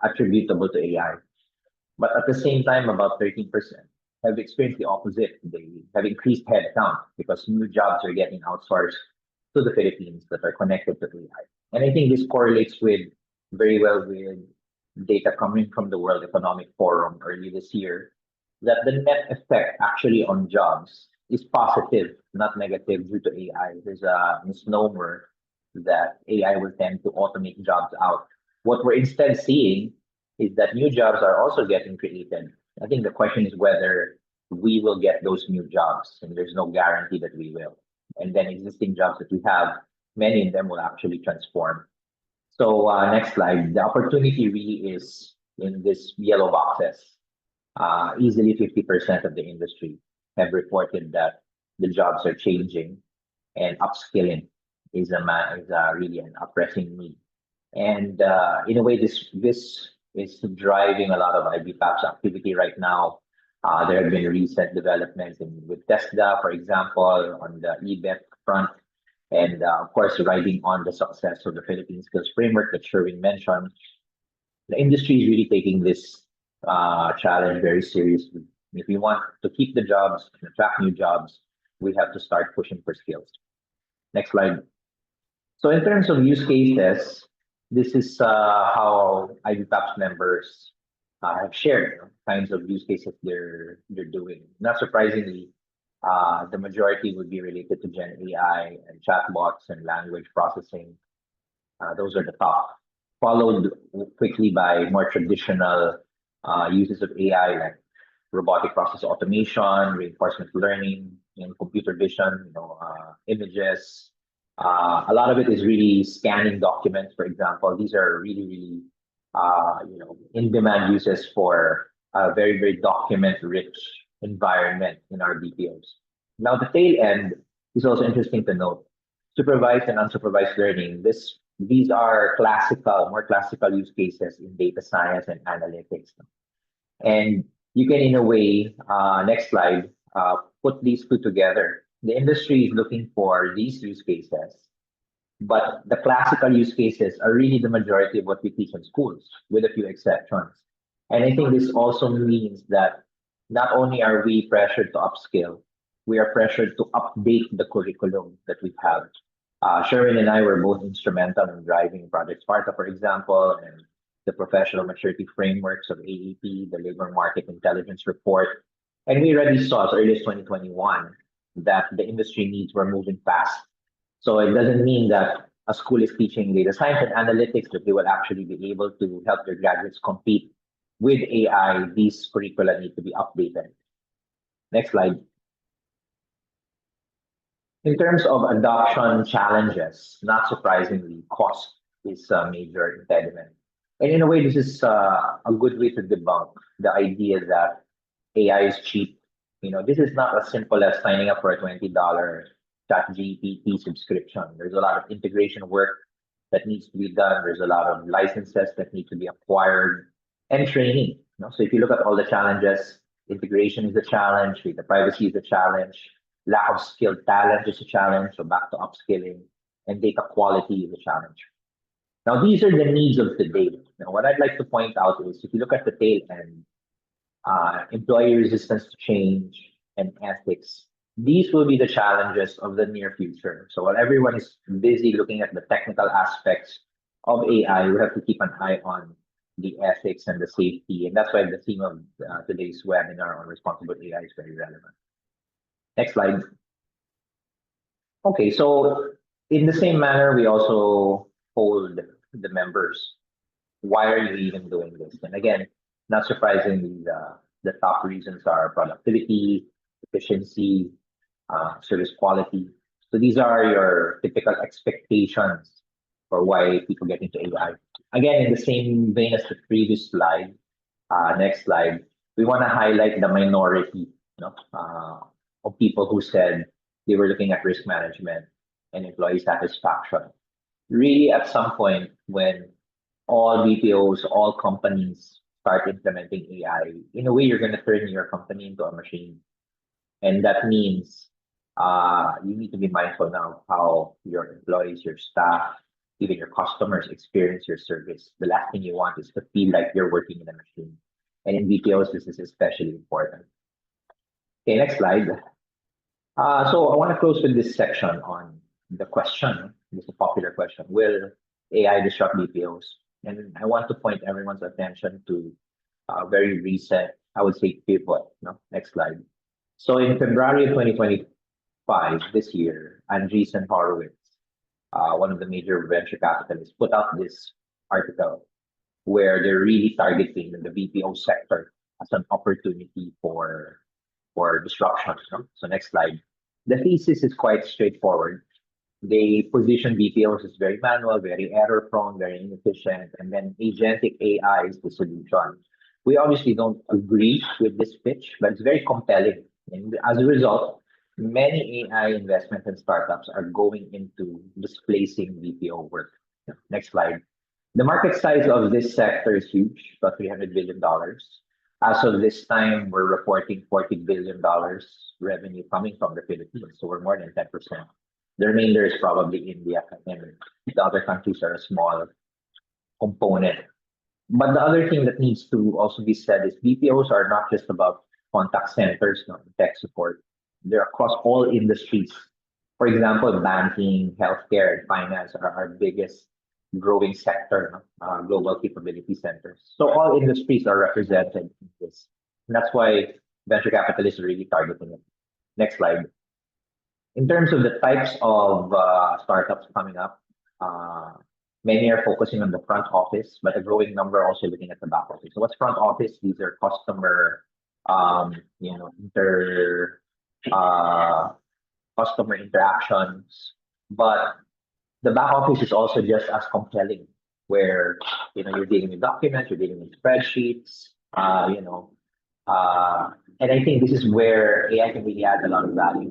attributable to AI. But at the same time, about 13% have experienced the opposite. They have increased headcount because new jobs are getting outsourced to the Philippines that are connected to AI. And I think this correlates with very well with data coming from the World Economic Forum early this year, that the net effect actually on jobs is positive, not negative due to AI. There's a misnomer that AI will tend to automate jobs out. What we're instead seeing is that new jobs are also getting created. I think the question is whether we will get those new jobs, and there's no guarantee that we will. And then existing jobs that we have, many of them will actually transform. So next slide. The opportunity really is in this yellow boxes. Easily 50% of the industry have reported that the jobs are changing, and upskilling is really a pressing need. And in a way, this is driving a lot of IBPAP's activity right now. There have been recent developments with Tesla, for example, on the EBET front, and of course, riding on the success of the Philippine Skills Framework that Sherwin mentioned. The industry is really taking this challenge very seriously. If we want to keep the jobs and attract new jobs, we have to start pushing for skills. Next slide. So in terms of use cases, this is how IBPAP's members have shared kinds of use cases they're doing. Not surprisingly, the majority would be related to Gen AI and chatbots and language processing. Those are the top, followed quickly by more traditional uses of AI like robotic process automation, reinforcement learning, and computer vision, images. A lot of it is really scanning documents, for example. These are really, really, in-demand uses for a very, very document-rich environment in our BPOs. Now, the tail end is also interesting to note. Supervised and unsupervised learning. These are more classical use cases in data science and analytics. And you can, in a way, next slide, put these two together. The industry is looking for these use cases But the classical use cases are really the majority of what we teach in schools, with a few exceptions. And I think this also means that not only are we pressured to upskill, we are pressured to update the curriculum that we have. Sherwin and I were both instrumental in driving Project Sparta, for example, and the professional maturity frameworks of AEP, the Labor Market Intelligence Report. And we already saw as early as 2021 that the industry needs were moving fast. So it doesn't mean that a school is teaching data science and analytics that they will actually be able to help their graduates compete with AI. These curricula need to be updated. Next slide. In terms of adoption challenges, not surprisingly, cost is a major impediment. And in a way, this is a good way to debunk the idea that AI is cheap. This is not as simple as signing up for a $20 ChatGPT subscription. There's a lot of integration work that needs to be done. There's a lot of licenses that need to be acquired and training. So if you look at all the challenges, integration is a challenge, data privacy is a challenge, lack of skilled talent is a challenge. So back to upskilling, and data quality is a challenge. Now, these are the needs of today. Now, what I'd like to point out is if you look at the tail end, employee resistance to change, and ethics. These will be the challenges of the near future. So while everyone is busy looking at the technical aspects of AI, we have to keep an eye on the ethics and the safety. And that's why the theme of today's webinar on responsible AI is very relevant. Next slide. Okay, so in the same manner, we also hold the members. Why are you even doing this? And again, not surprisingly, the top reasons are productivity, efficiency, service quality. So these are your typical expectations for why people get into AI. Again, in the same vein as the previous slide, next slide, we want to highlight the minority, of people who said they were looking at risk management and employee satisfaction. Really, at some point, when all BPOs, all companies start implementing AI, in a way, you're going to turn your company into a machine. And that means you need to be mindful now of how your employees, your staff, even your customers experience your service. The last thing you want is to feel like you're working in a machine. And in BPOs, this is especially important. Okay, next slide. So I want to close with this section on the question. This is a popular question. Will AI disrupt BPOs? And I want to point everyone's attention to a very recent, I would say, pivot. No? Next slide. So in February of 2025, this year, Andreessen Horowitz, one of the major venture capitalists, put out this article where they're really targeting the BPO sector as an opportunity for disruption. No? So next slide. The thesis is quite straightforward. They position BPOs as very manual, very error prone, very inefficient, and then agentic AI is the solution. We obviously don't agree with this pitch, but it's very compelling. And as a result, many AI investments and startups are going into displacing BPO work. Next slide. The market size of this sector is huge, about $300 billion. As of this time, we're reporting $40 billion revenue coming from the Philippines, so we're more than 10%. The remainder is probably India, and the other countries are a small component. But the other thing that needs to also be said is BPOs are not just about contact centers, no, tech support. They're across all industries. For example, banking, healthcare, and finance are our biggest growing sector, no? Global capability centers. So all industries are represented in this. And that's why venture capitalists are really targeting it. Next slide. In terms of the types of startups coming up, uh, many are focusing on the front office, but a growing number are also looking at the back office. So what's front office? These are inter uh, customer interactions, but the back office is also just as compelling, where you're dealing with documents, you're dealing with spreadsheets, and I think this is where AI can really add a lot of value.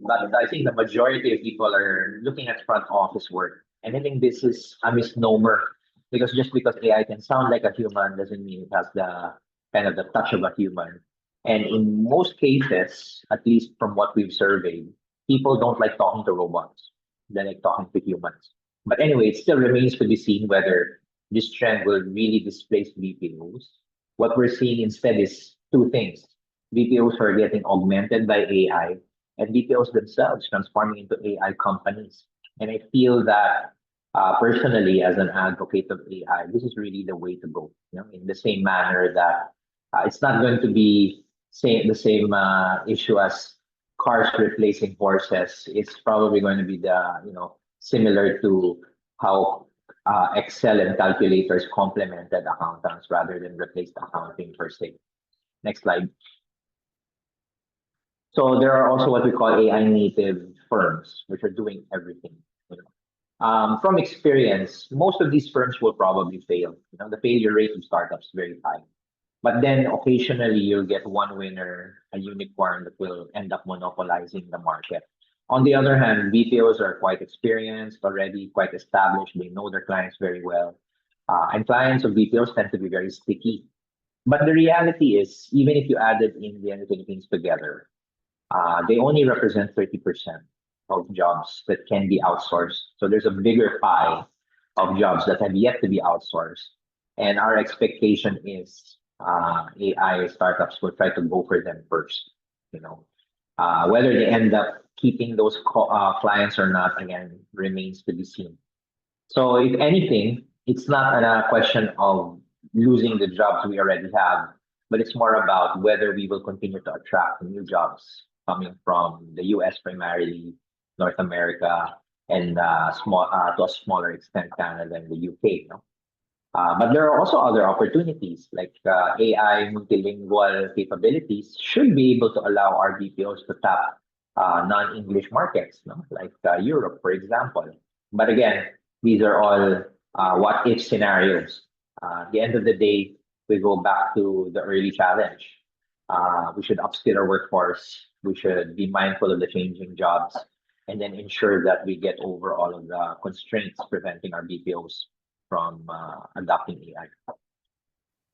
But I think the majority of people are looking at front office work. And I think this is a misnomer because just because AI can sound like a human doesn't mean it has the kind of the touch of a human. And in most cases, at least from what we've surveyed, people don't like talking to robots. than like talking to humans. But anyway, it still remains to be seen whether this trend will really displace BPOs. What we're seeing instead is two things. BPOs are getting augmented by AI and BPOs themselves transforming into AI companies. And I feel that personally, as an advocate of AI, this is really the way to go. You know, in the same manner that it's not going to be the same issue as cars replacing horses. It's probably going to be similar to how Excel and calculators complemented accountants rather than replaced accounting per se. Next slide. So there are also what we call AI native firms, which are doing everything. You know. From experience, most of these firms will probably fail. You know, the failure rate of startups is very high. But then occasionally you'll get one winner, a unicorn that will end up monopolizing the market. On the other hand, BPOs are quite experienced already, quite established. They know their clients very well. And clients of BPOs tend to be very sticky. But the reality is, even if you added India and the Philippines together, they only represent 30% of jobs that can be outsourced. So there's a bigger pie of jobs that have yet to be outsourced. And our expectation is AI startups will try to go for them first. You know, whether they end up keeping those clients or not, again, remains to be seen. So if anything, it's not a question of losing the jobs we already have, but it's more about whether we will continue to attract new jobs coming from the US primarily, North America, and to a smaller extent Canada and the UK. No? But there are also other opportunities like AI multilingual capabilities should be able to allow our BPOs to tap non-English markets, no? Like Europe, for example. But again, these are all what if scenarios. At the end of the day, we go back to the early challenge. We should upskill our workforce. We should be mindful of the changing jobs and then ensure that we get over all of the constraints preventing our BPOs from adopting AI.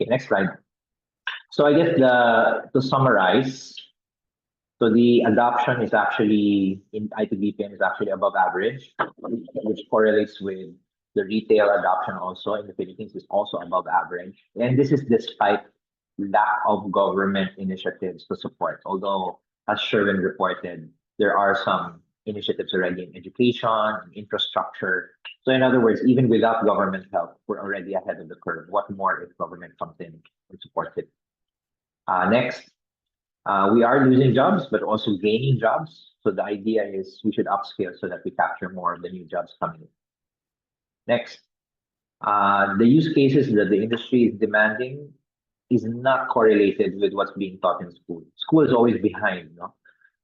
Okay, next slide. So I guess to summarize, so the adoption is actually in IT-BPM is actually above average, which correlates with the retail adoption also in the Philippines is also above average. And this is despite lack of government initiatives to support. Although, as Sherwin reported, there are some initiatives already in education, in infrastructure. So in other words, even without government help, we're already ahead of the curve. What more if government comes in and supports it? Next, we are losing jobs, but also gaining jobs. So the idea is we should upscale so that we capture more of the new jobs coming in. Next, the use cases that the industry is demanding is not correlated with what's being taught in school. School is always behind, no?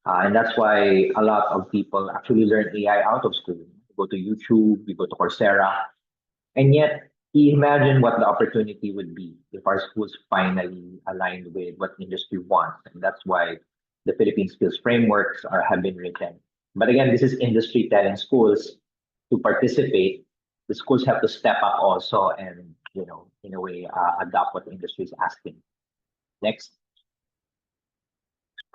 And that's why a lot of people actually learn AI out of school. You go to YouTube, you go to Coursera, and yet imagine what the opportunity would be if our schools finally aligned with what industry wants. And that's why the Philippine skills frameworks have been written. But again, this is industry telling schools to participate. The schools have to step up also and, you know, in a way, adopt what the industry is asking. Next.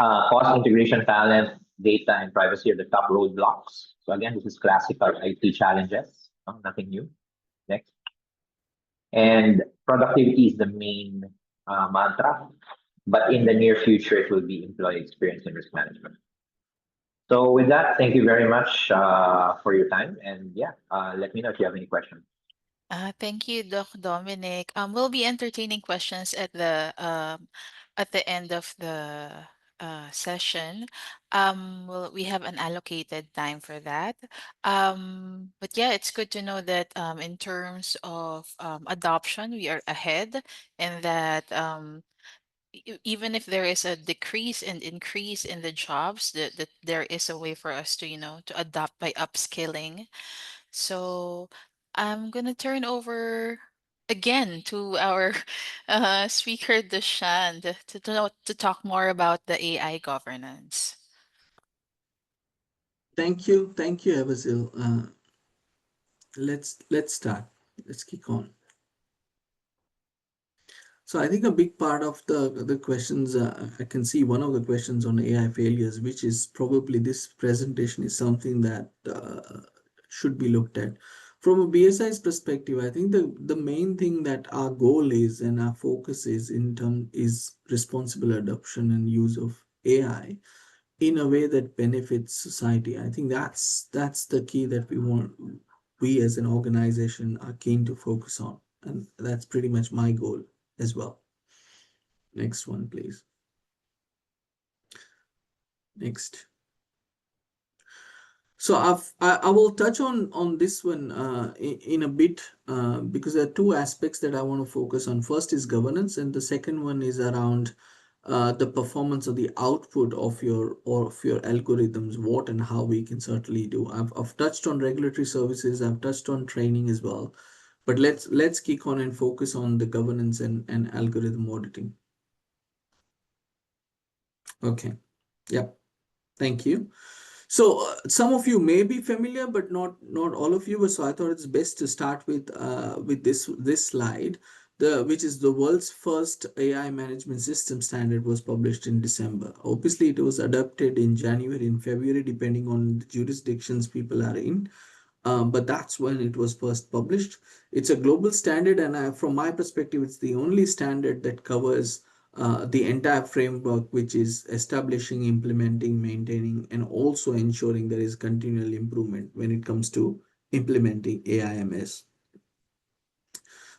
Cost integration, talent, data, and privacy are the top roadblocks. So again, this is classical IT challenges, nothing new. Next. And productivity is the main mantra, but in the near future, it will be employee experience and risk management. So with that, thank you very much for your time. And yeah, let me know if you have any questions. Thank you, Doc Dominic. We'll be entertaining questions at the end of the session. We have an allocated time for that. But yeah, it's good to know that in terms of adoption, we are ahead, and that even if there is a decrease and increase in the jobs, that there is a way for us to, to adopt by upskilling. So I'm gonna turn over again to our speaker, Dushan, to talk more about the AI governance. Thank you, Evazil. Let's start. Let's kick on. So I think a big part of the questions, I can see one of the questions on AI failures, which is probably this presentation is something that should be looked at. From a BSI's perspective, I think the main thing that our goal is and our focus is in term is responsible adoption and use of AI in a way that benefits society. I think that's the key that we as an organization are keen to focus on, and that's pretty much my goal as well. Next one, please. Next. So I will touch on this one in a bit because there are two aspects that I want to focus on. First is governance, and the second one is around the performance of the output of your algorithms, what and how we can certainly do. I've touched on regulatory services, I've touched on training as well, but let's kick on and focus on the governance and algorithm auditing. Okay. Yep. Thank you. So some of you may be familiar, but not all of you. So I thought it's best to start with this slide, which is the world's first AI management system standard was published in December. Obviously, it was adopted in January and February, depending on the jurisdictions people are in. But that's when it was first published. It's a global standard, and from my perspective, it's the only standard that covers the entire framework, which is establishing, implementing, maintaining, and also ensuring there is continual improvement when it comes to implementing AIMS.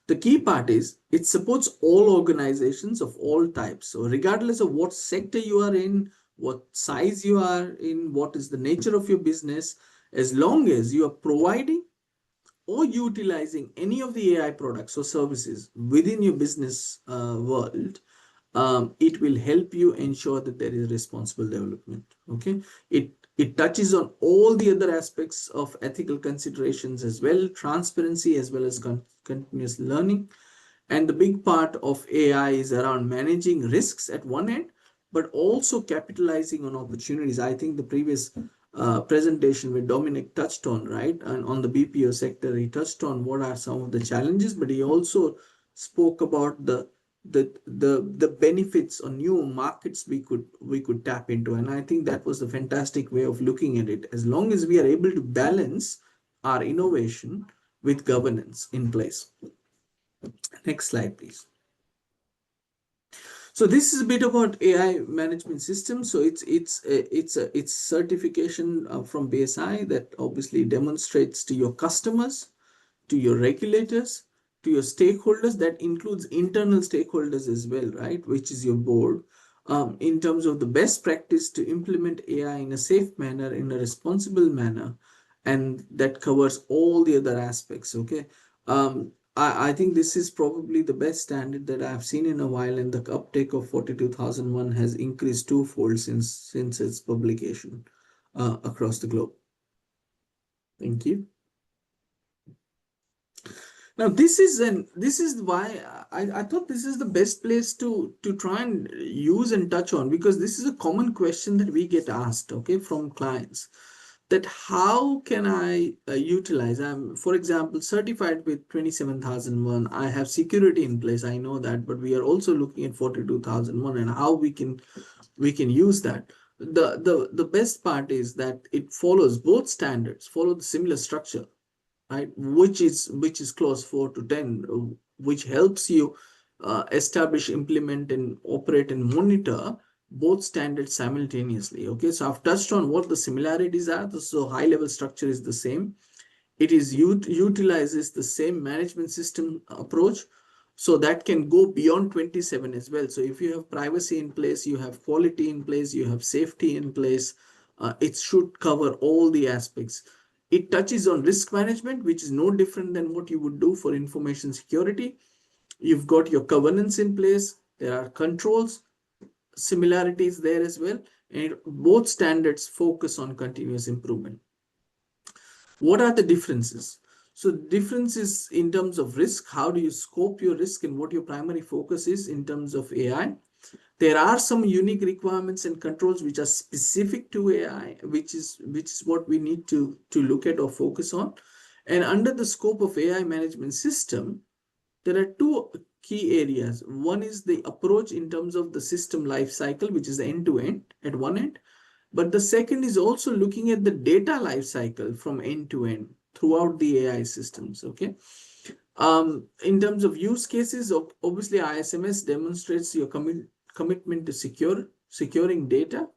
The key part is it supports all organizations of all types. So regardless of what sector you are in, what size you are in, what is the nature of your business, as long as you are providing or utilizing any of the AI products or services within your business world, it will help you ensure that there is responsible development. Okay, it touches on all the other aspects of ethical considerations as well, transparency as well as continuous learning. And the big part of AI is around managing risks at one end, but also capitalizing on opportunities. I think the previous presentation where Dominic touched on, right, and on the BPO sector, he touched on what are some of the challenges, but he also spoke about the benefits or new markets we could tap into. And I think that was a fantastic way of looking at it. As long as we are able to balance our innovation with governance in place. Next slide, please. So this is a bit about AI management system. So it's certification from BSI that obviously demonstrates to your customers, to your regulators, to your stakeholders. That includes internal stakeholders as well, right? Which is your board. In terms of the best practice to implement AI in a safe manner, in a responsible manner, and that covers all the other aspects. Okay. I think this is probably the best standard that I've seen in a while, and the uptake of 42001 has increased twofold since its publication across the globe. Thank you. Now this is why I thought this is the best place to try and use and touch on, because this is a common question that we get asked, okay, from clients, that how can I utilize, I'm, for example, certified with 27001, I have security in place, I know that, but we are also looking at 42001 and how we can use that. The best part is that it follows both standards, follow the similar structure, right, which is clause 4 to 10, which helps you establish, implement, and operate and monitor both standards simultaneously. Okay, so I've touched on what the similarities are. So high level structure is the same. It is utilizes the same management system approach, so that can go beyond 27 as well. So if you have privacy in place, you have quality in place, you have safety in place, it should cover all the aspects. It touches on risk management, which is no different than what you would do for information security. You've got your governance in place, there are controls, similarities there as well, and both standards focus on continuous improvement. What are the differences? So the difference is in terms of risk, how do you scope your risk and what your primary focus is in terms of AI. There are some unique requirements and controls which are specific to AI, which is what we need to look at or focus on. And under the scope of AI management system, there are two key areas. One is the approach in terms of the system life cycle, which is end to end at one end. But the second is also looking at the data life cycle from end to end. throughout the AI systems. Okay. In terms of use cases, obviously ISMS demonstrates your commitment to securing data,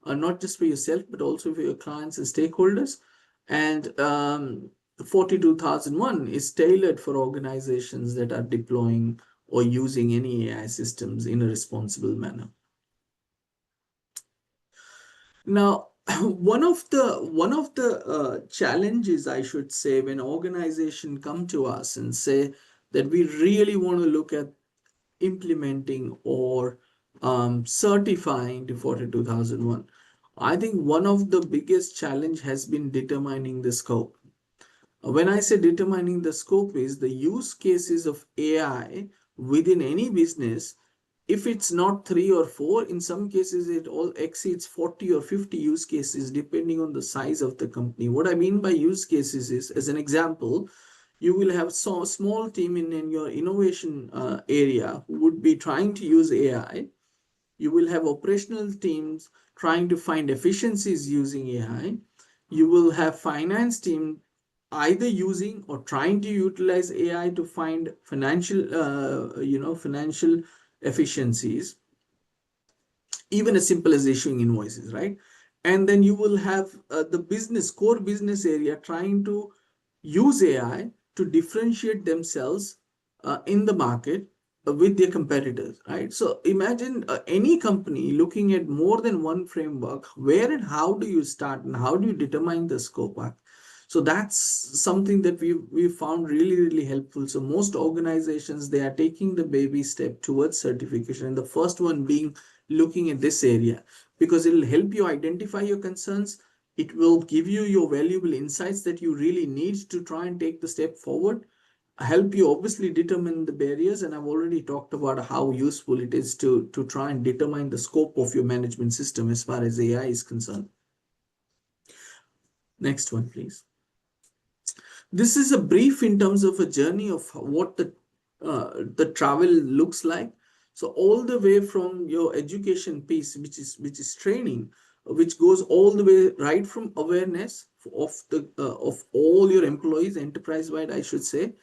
not just for yourself but also for your clients and stakeholders. And 42001 is tailored for organizations that are deploying or using any AI systems in a responsible manner. Now, one of the challenges, I should say, when organization come to us and say that we really want to look at implementing or certifying to 42001, I think one of the biggest challenge has been determining the scope. When I say determining the scope is the use cases of AI within any business. If it's not three or four, in some cases it all exceeds 40 or 50 use cases depending on the size of the company. What I mean by use cases is, as an example, you will have so small team in your innovation area who would be trying to use AI. You will have operational teams trying to find efficiencies using AI. You will have finance team either using or trying to utilize AI to find financial efficiencies, even as simple as issuing invoices, right? And then you will have the core business area trying to use AI to differentiate themselves in the market with their competitors, right? So imagine any company looking at more than one framework. Where and how do you start, and how do you determine the scope? So that's something that we found really helpful. So most organizations, they are taking the baby step towards certification, and the first one being looking at this area, because it will help you identify your concerns. It will give you your valuable insights that you really need to try and take the step forward, help you obviously determine the barriers, and I've already talked about how useful it is to try and determine the scope of your management system as far as AI is concerned. Next one, please. This is a brief in terms of a journey of what the travel looks like. So all the way from your education piece, which is training, which goes all the way right from awareness of all your employees, enterprise wide, I should say,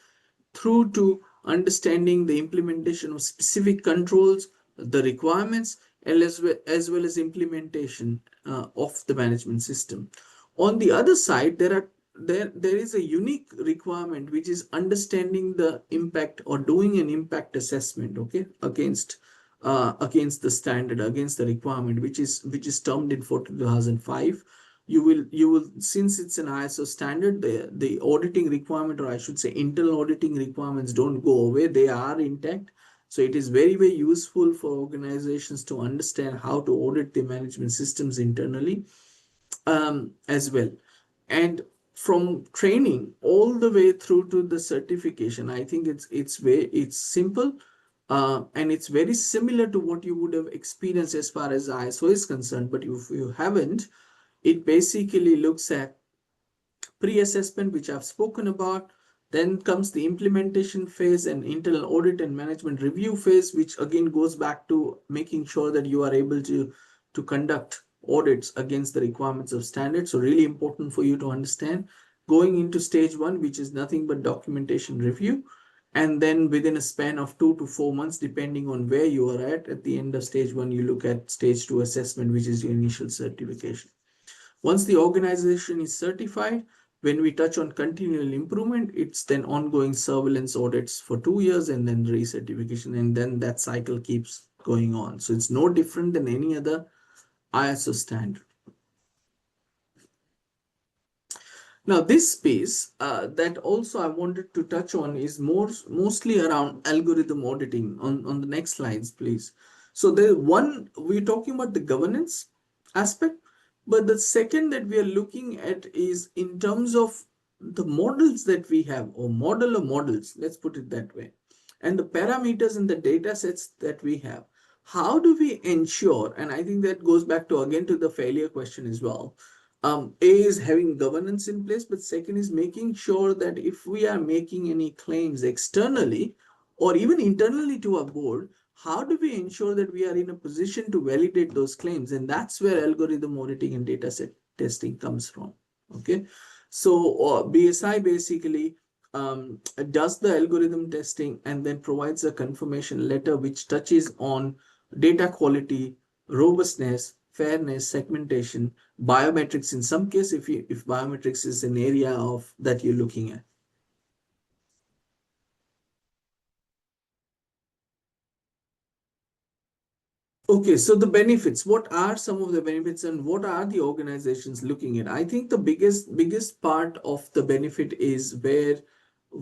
through to understanding the implementation of specific controls, the requirements, and as well as implementation of the management system. On the other side, there is a unique requirement, which is understanding the impact or doing an impact assessment, okay, against the standard, against the requirement, which is termed in 2005. You will, since it's an ISO standard, the auditing requirement, or I should say internal auditing requirements, don't go away. They are intact. So it is very useful for organizations to understand how to audit the management systems internally, as well. And from training all the way through to the certification, I think it's simple, and it's very similar to what you would have experienced as far as ISO is concerned. But if you haven't, it basically looks at pre-assessment, which I've spoken about. Then comes the implementation phase and internal audit and management review phase, which again goes back to making sure that you are able to conduct audits against the requirements of standards. So really important for you to understand. Going into stage one, which is nothing but documentation review. And then within a span of 2 to 4 months, depending on where you are at the end of stage one, you look at stage two assessment, which is your initial certification. Once the organization is certified, when we touch on continual improvement, it's then ongoing surveillance audits for 2 years and then recertification, and then that cycle keeps going on. So it's no different than any other ISO standard. Now, this space that also I wanted to touch on is mostly around algorithm auditing. On the next slides, please. So we're talking about the governance aspect, but the second that we are looking at is in terms of the models that we have, or model of models, let's put it that way, and the parameters and the data sets that we have. How do we ensure, and I think that goes back to again to the failure question as well. A is having governance in place, but second is making sure that if we are making any claims externally or even internally to our board, how do we ensure that we are in a position to validate those claims? And that's where algorithm auditing and data set testing comes from. Okay. So BSI basically does the algorithm testing and then provides a confirmation letter which touches on data quality, robustness, fairness, segmentation, biometrics in some case if biometrics is an area of that you're looking at. Okay, so the benefits, what are some of the benefits and what are the organizations looking at? I think the biggest part of the benefit is where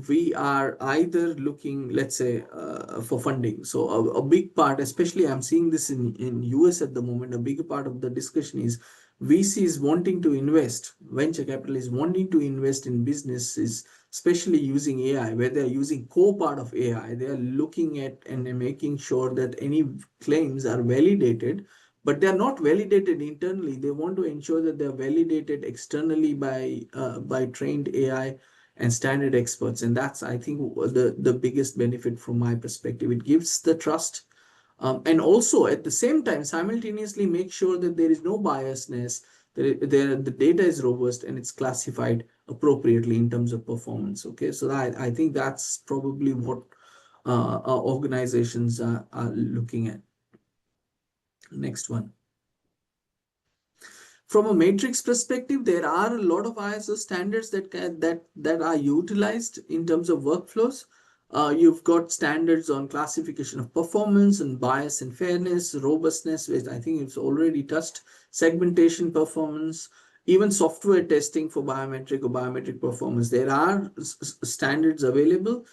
we are either looking, let's say, for funding. So a big part, especially I'm seeing this in US at the moment, a big part of the discussion is VCs wanting to invest, venture capital is wanting to invest in businesses, especially using AI, where they're using core part of AI. They are looking at and making sure that any claims are validated, but they are not validated internally. They want to ensure that they are validated externally by trained AI and standard experts. And that's, I think, the biggest benefit from my perspective. It gives the trust, and also at the same time simultaneously make sure that there is no biasness, that the data is robust and it's classified appropriately in terms of performance. Okay, so I think that's probably what our organizations are looking at. Next one. From a matrix perspective, there are a lot of ISO standards that are utilized in terms of workflows. You've got standards on classification of performance and bias and fairness, robustness, which I think it's already touched, segmentation performance, even software testing for biometric or biometric performance. There are standards available,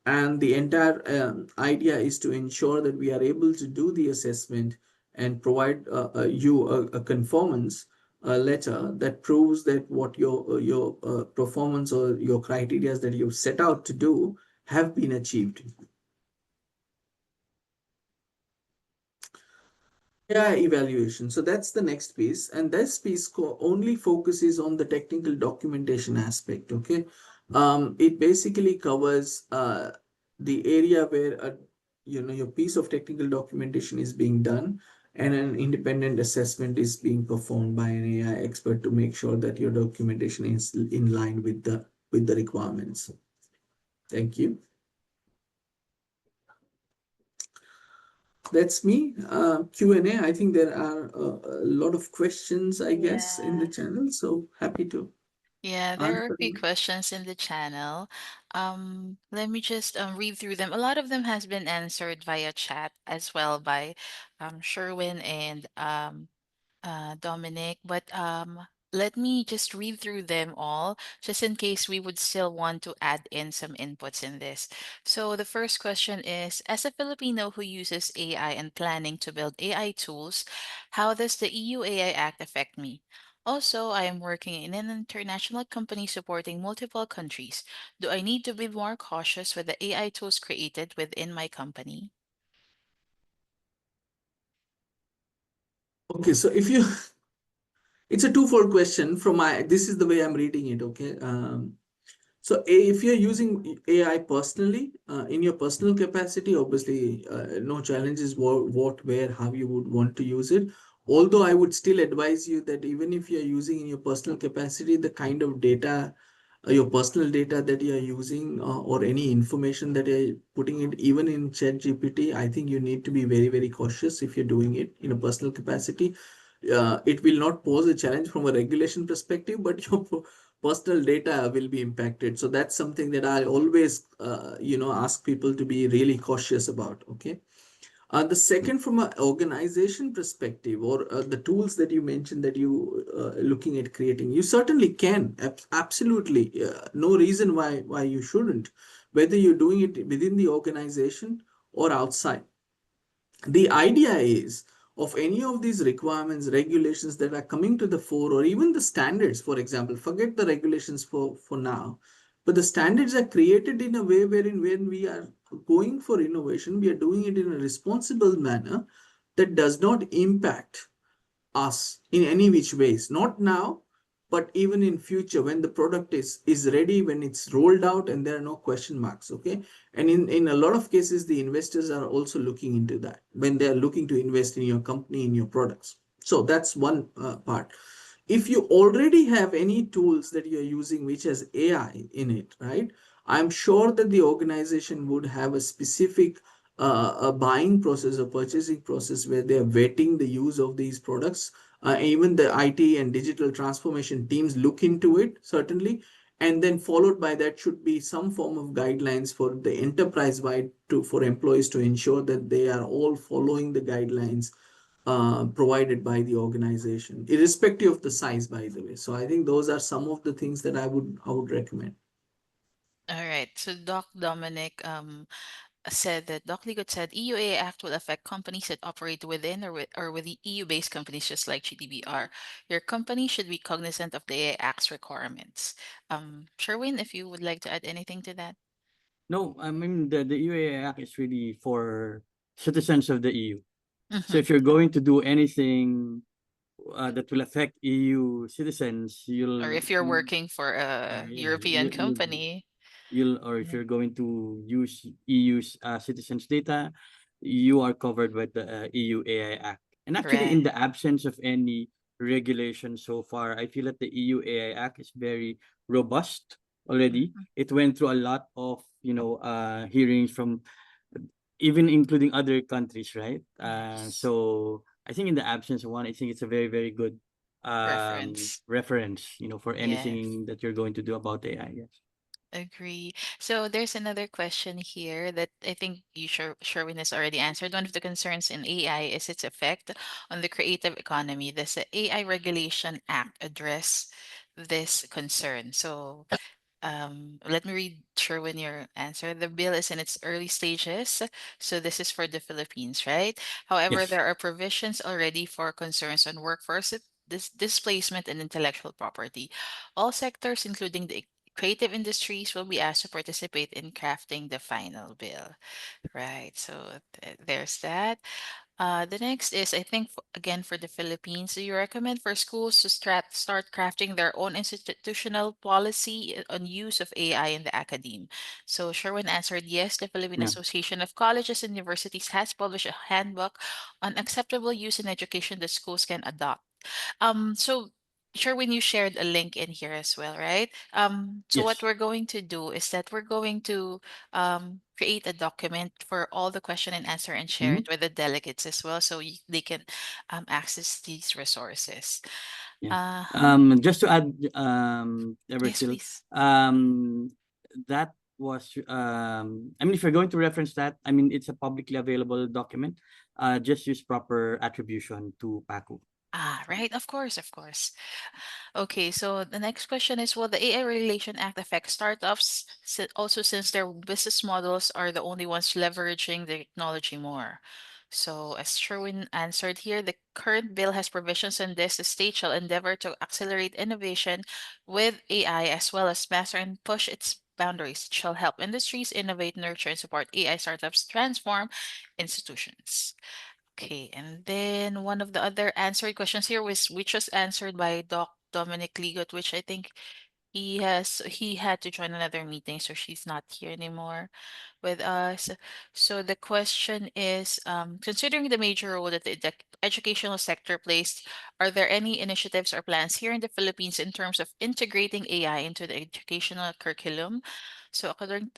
and the entire idea is to ensure that we are able to do the assessment and provide you a conformance letter that proves that what your performance or your criteria that you've set out to do have been achieved. Yeah, evaluation. So that's the next piece, and this piece only focuses on the technical documentation aspect. Okay, it basically covers the area where your piece of technical documentation is being done, and an independent assessment is being performed by an AI expert to make sure that your documentation is in line with the requirements. Thank you. That's me. Q&A. I think there are a lot of questions, I guess, in the Yeah. channel. So happy to Yeah, there are a answer few them. questions in the channel. Let me just read through them. A lot of them has been answered via chat as well by Sherwin and Dominic, but let me just read through them all, just in case we would still want to add in some inputs in this. So the first question is, as a Filipino who uses AI and planning to build AI tools, how does the EU AI Act affect me? Also, I am working in an international company supporting multiple countries. Do I need to be more cautious with the AI tools created within my company? Okay, so if you, it's a twofold question from my, this is the way I'm reading it. Okay. So if you're using AI personally, in your personal capacity, obviously, no challenges where, how you would want to use it. Although I would still advise you that even if you're using in your personal capacity, the kind of data, your personal data that you're using, or any information that you're putting it, even in ChatGPT, I think you need to be very, very cautious if you're doing it in a personal capacity. It will not pose a challenge from a regulation perspective, but your personal data will be impacted. So that's something that I always, ask people to be really cautious about. Okay. The second, from an organization perspective, or the tools that you mentioned that you looking at creating, you certainly can. Absolutely, no reason why you shouldn't. Whether you're doing it within the organization or outside, the idea is of any of these requirements, regulations that are coming to the fore, or even the standards, for example, forget the regulations for now, but the standards are created in a way wherein when we are going for innovation, we are doing it in a responsible manner that does not impact us in any which ways, not now, but even in future when the product is ready, when it's rolled out and there are no question marks. Okay. And in a lot of cases, the investors are also looking into that when they're looking to invest in your company, in your products. So that's one part. if you already have any tools that you're using which has AI in it, right? I'm sure that the organization would have a specific a buying process, a purchasing process where they're vetting the use of these products. Even the IT and digital transformation teams look into it, certainly. And then followed by that should be some form of guidelines for the enterprise wide to for employees to ensure that they are all following the guidelines provided by the organization, irrespective of the size, by the way. So I think those are some of the things that I would recommend. All right. So Doc Dominic said that Doc Ligot said EUA Act will affect companies that operate within or with the EU-based companies just like GDPR. Your company should be cognizant of the AI Act's requirements. Sherwin, if you would like to add anything to that. No, I mean the EUA Act is really for citizens of the EU. So Mm-hmm. if you're going to do anything that will affect EU citizens, Or if you're working for a yeah, European company. you'll or if Mhm. you're going to use EU's citizens' data, you are covered by the EU AI Act. And actually, in Right. the absence of any regulation so far, I feel that the EU AI Act is very robust already. Mhm. It went through a lot of hearings from even including other countries, right? Yes. So I think in the absence of one, I think it's a very, very good Reference. reference, for Yes. anything that you're going to do about AI. Yes. Agree. So there's another question here that I think Sherwin has already answered. One of the concerns in AI is its effect on the creative economy. Does the AI Regulation Act address this concern? So let me read Sherwin your answer. The bill is in its early stages, so this is for the Philippines, right? However, Yes. there are provisions already for concerns on workforce displacement and intellectual property. All sectors, including the creative industries, will be asked to participate in crafting the final bill. Right, so there's that. The next is, I think, again for the Philippines, do you recommend for schools to start crafting their own institutional policy on use of AI in the academe? So Sherwin answered yes. The Philippine Yeah. Association of Colleges and Universities has published a handbook on acceptable use in education that schools can adopt. So Sherwin, you shared a link in here as well, right? So what Yes. we're going to do is that we're going to create a document for all the question and answer and share Hmm. it with the delegates as well, so they can access these resources. Yeah. Uh-huh. Just to add, Yes, Eversil, please. um, that was, I mean, if you're going to reference that, I mean, it's a publicly available document. Just use proper attribution to PACU. Ah, right. Of course, of course. Okay, so the next question is, will the AI Regulation Act affect startups also since their business models are the only ones leveraging the technology more? So, as Sherwin answered here, the current bill has provisions on this. The state shall endeavor to accelerate innovation with AI as well as master and push its boundaries. It shall help industries innovate, nurture, and support AI startups transform institutions. Okay, and then one of the other answered questions here was which was answered by Doc Dominic Ligot, which I think he had to join another meeting, so she's not here anymore with us. So the question is, considering the major role that the educational sector plays, are there any initiatives or plans here in the Philippines in terms of integrating AI into the educational curriculum? So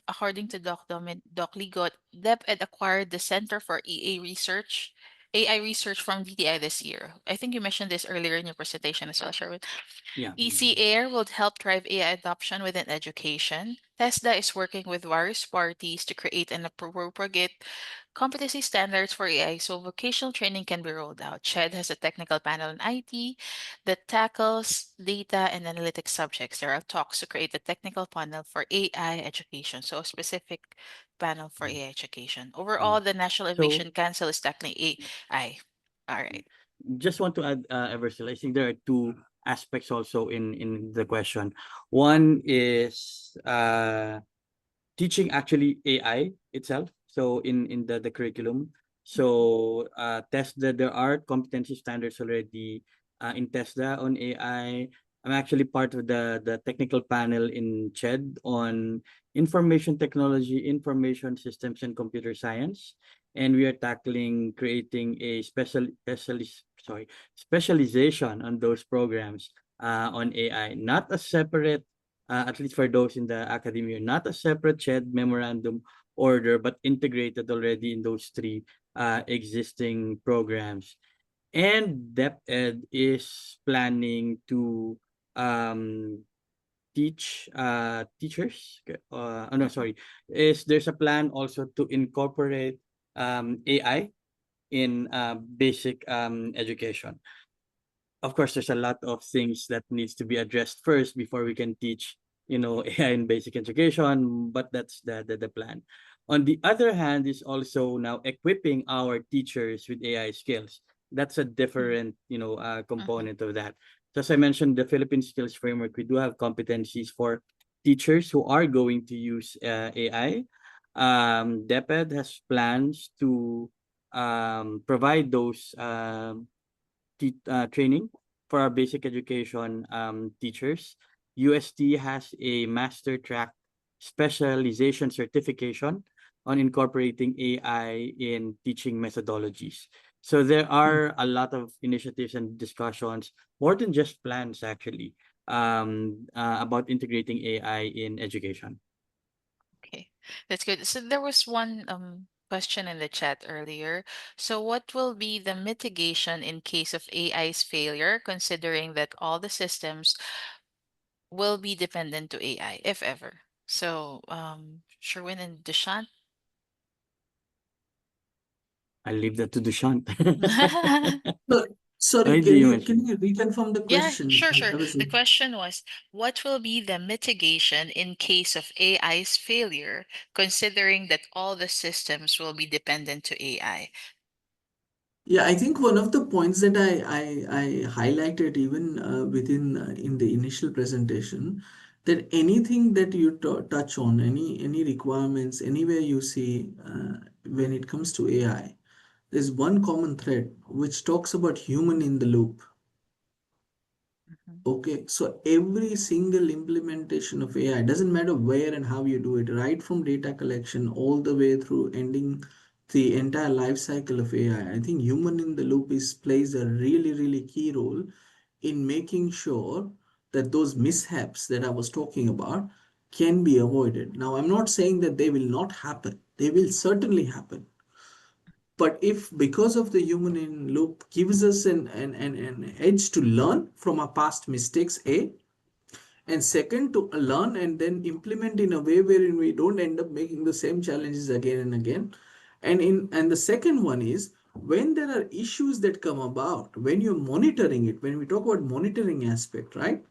according to Doc Ligot, DepEd acquired the Center for AI Research from DTI this year. I think you mentioned this earlier in your presentation as well, Sherwin. Yeah. EC Air will help drive AI adoption within education. TESDA is working with various parties to create and propagate competency standards for AI so vocational training can be rolled out. CHED has a technical panel on IT that tackles data and analytics subjects. There are talks to create a technical panel for AI education, so a specific panel for Mm, AI education. mm. Overall, the National So Innovation Council is tackling AI. All mm, right. just want to add, Eversil, I think there are two aspects also in the question. One is teaching actually AI itself. So in the curriculum, so TESDA, there are competency standards already in TESDA on AI. I'm actually part of the technical panel in CHED on information technology, information systems, and computer science. And we are tackling creating a specialization on those programs on AI, not a separate, at least for those in the academia, not a separate shared memorandum order, but integrated already in those three existing programs. And DepEd is planning to um, teach teachers. Oh no, Mhm. sorry. Is there's a plan also to incorporate AI in basic education. Of course, there's a lot of things that needs to be addressed first before we can teach, AI in basic education, but that's the plan. On the other hand, is also now equipping our teachers with AI skills. That's a Mhm. different, Mhm. component of that. So as I mentioned, the Philippine Skills Framework, we do have competencies for teachers who are going to use AI. DepEd has plans to provide those training for our basic education teachers. UST has a master track specialization certification on incorporating AI in teaching methodologies. So there are a lot of initiatives and discussions, more than just plans actually, about integrating AI in education. Okay, that's good. So there was one question in the chat earlier. So what will be the mitigation in case of AI's failure, considering that all the systems will be dependent to AI, if ever? So Sherwin and Dushan. I'll leave that to Dushant. So, sorry, Why do you can mention? you reconfirm the Yeah, question? sure, sure. I was The question was, what will be the mitigation in case of AI's failure, considering that all the systems will be dependent to AI? Yeah, I think one of the points that I highlighted even within in the initial presentation, that anything that you touch on, any requirements, anywhere you see when it comes to AI, there's one common thread which talks about human in the loop. Mhm. Okay, so every single implementation of AI, doesn't matter where and how you do it, right from data collection all the way through ending the entire life cycle of AI. I think human in the loop is plays a really, really key role in making sure that those mishaps that I was talking about can be avoided. Now, I'm not saying that they will not happen. They will certainly happen. But if because of the human in loop gives us an edge to learn from our past mistakes, A, and second to learn and then implement in a way wherein we don't end up making the same challenges again and again. And the second one is when there are issues that come about, when you're monitoring it, when we talk about monitoring aspect, right?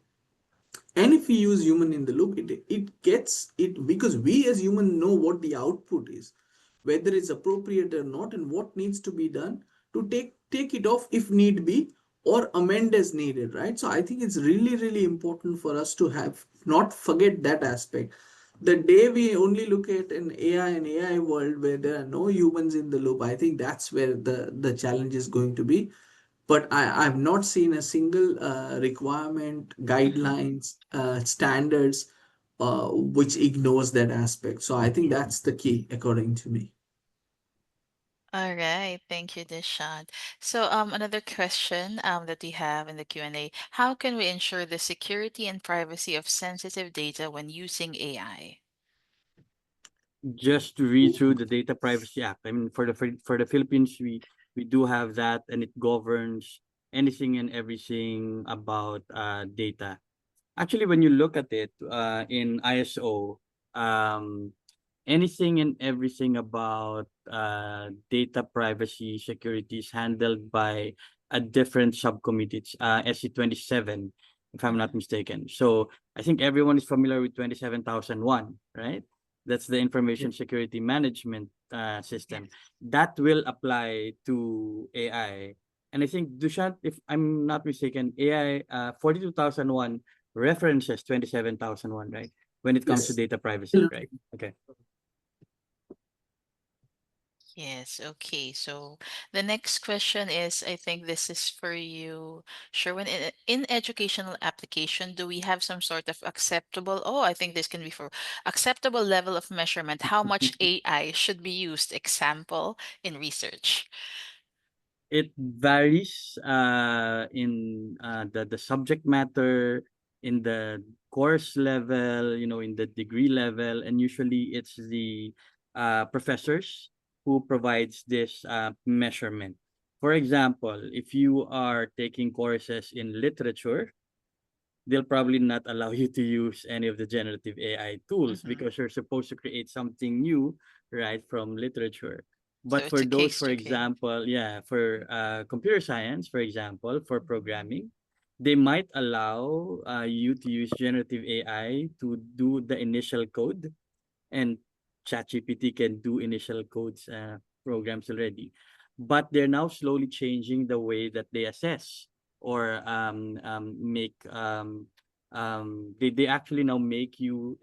And if we use human in the loop, it gets it because we as human know what the output is, whether it's appropriate or not, and what needs to be done to take it off if need be, or amend as needed, right? So I think it's really, really important for us to have not forget that aspect. The day we only look at an AI world where there are no humans in the loop, I think that's where the challenge is going to be. But I've not seen a single requirement, Mhm. guidelines, standards which ignores that aspect. So I think that's the key, according to me. All right, thank you, Dishant. So, another question that we have in the Q&A: How can we ensure the security and privacy of sensitive data when using AI? Just to read through the Data Privacy Act. I mean, for the Philippines, we do have that, and it governs anything and everything about data. Actually, when you look at it in ISO, um, anything and everything about data privacy security is handled by a different subcommittee, SC 27, if I'm not Mhm. mistaken. So I think everyone is familiar with 27001, right? That's the Yeah. information security management system Yes. that will apply to AI. And I think Dushant, if I'm not mistaken, AI 42001 references 27001, right? When it comes to Yes. data privacy, right? Okay. Yes, okay. So the next question is, I think this is for you, Sherwin. In educational application, do we have some sort of acceptable, oh, I think this can be for acceptable level of measurement, how much AI should be used, example, in research? it varies in the subject matter, in the course level, in the degree level, and usually it's the professors who provides this measurement. For example, if you are taking courses in literature, they'll probably not allow you to use any of the generative AI tools Mhm. because you're supposed to create something new, right, from literature. So But it's for a those, case for to case. example, yeah, for computer science, for example, for programming, they might allow you to use generative AI to do the initial code, and ChatGPT can do initial codes programs already. But they're now slowly changing the way that they assess or make they actually now make you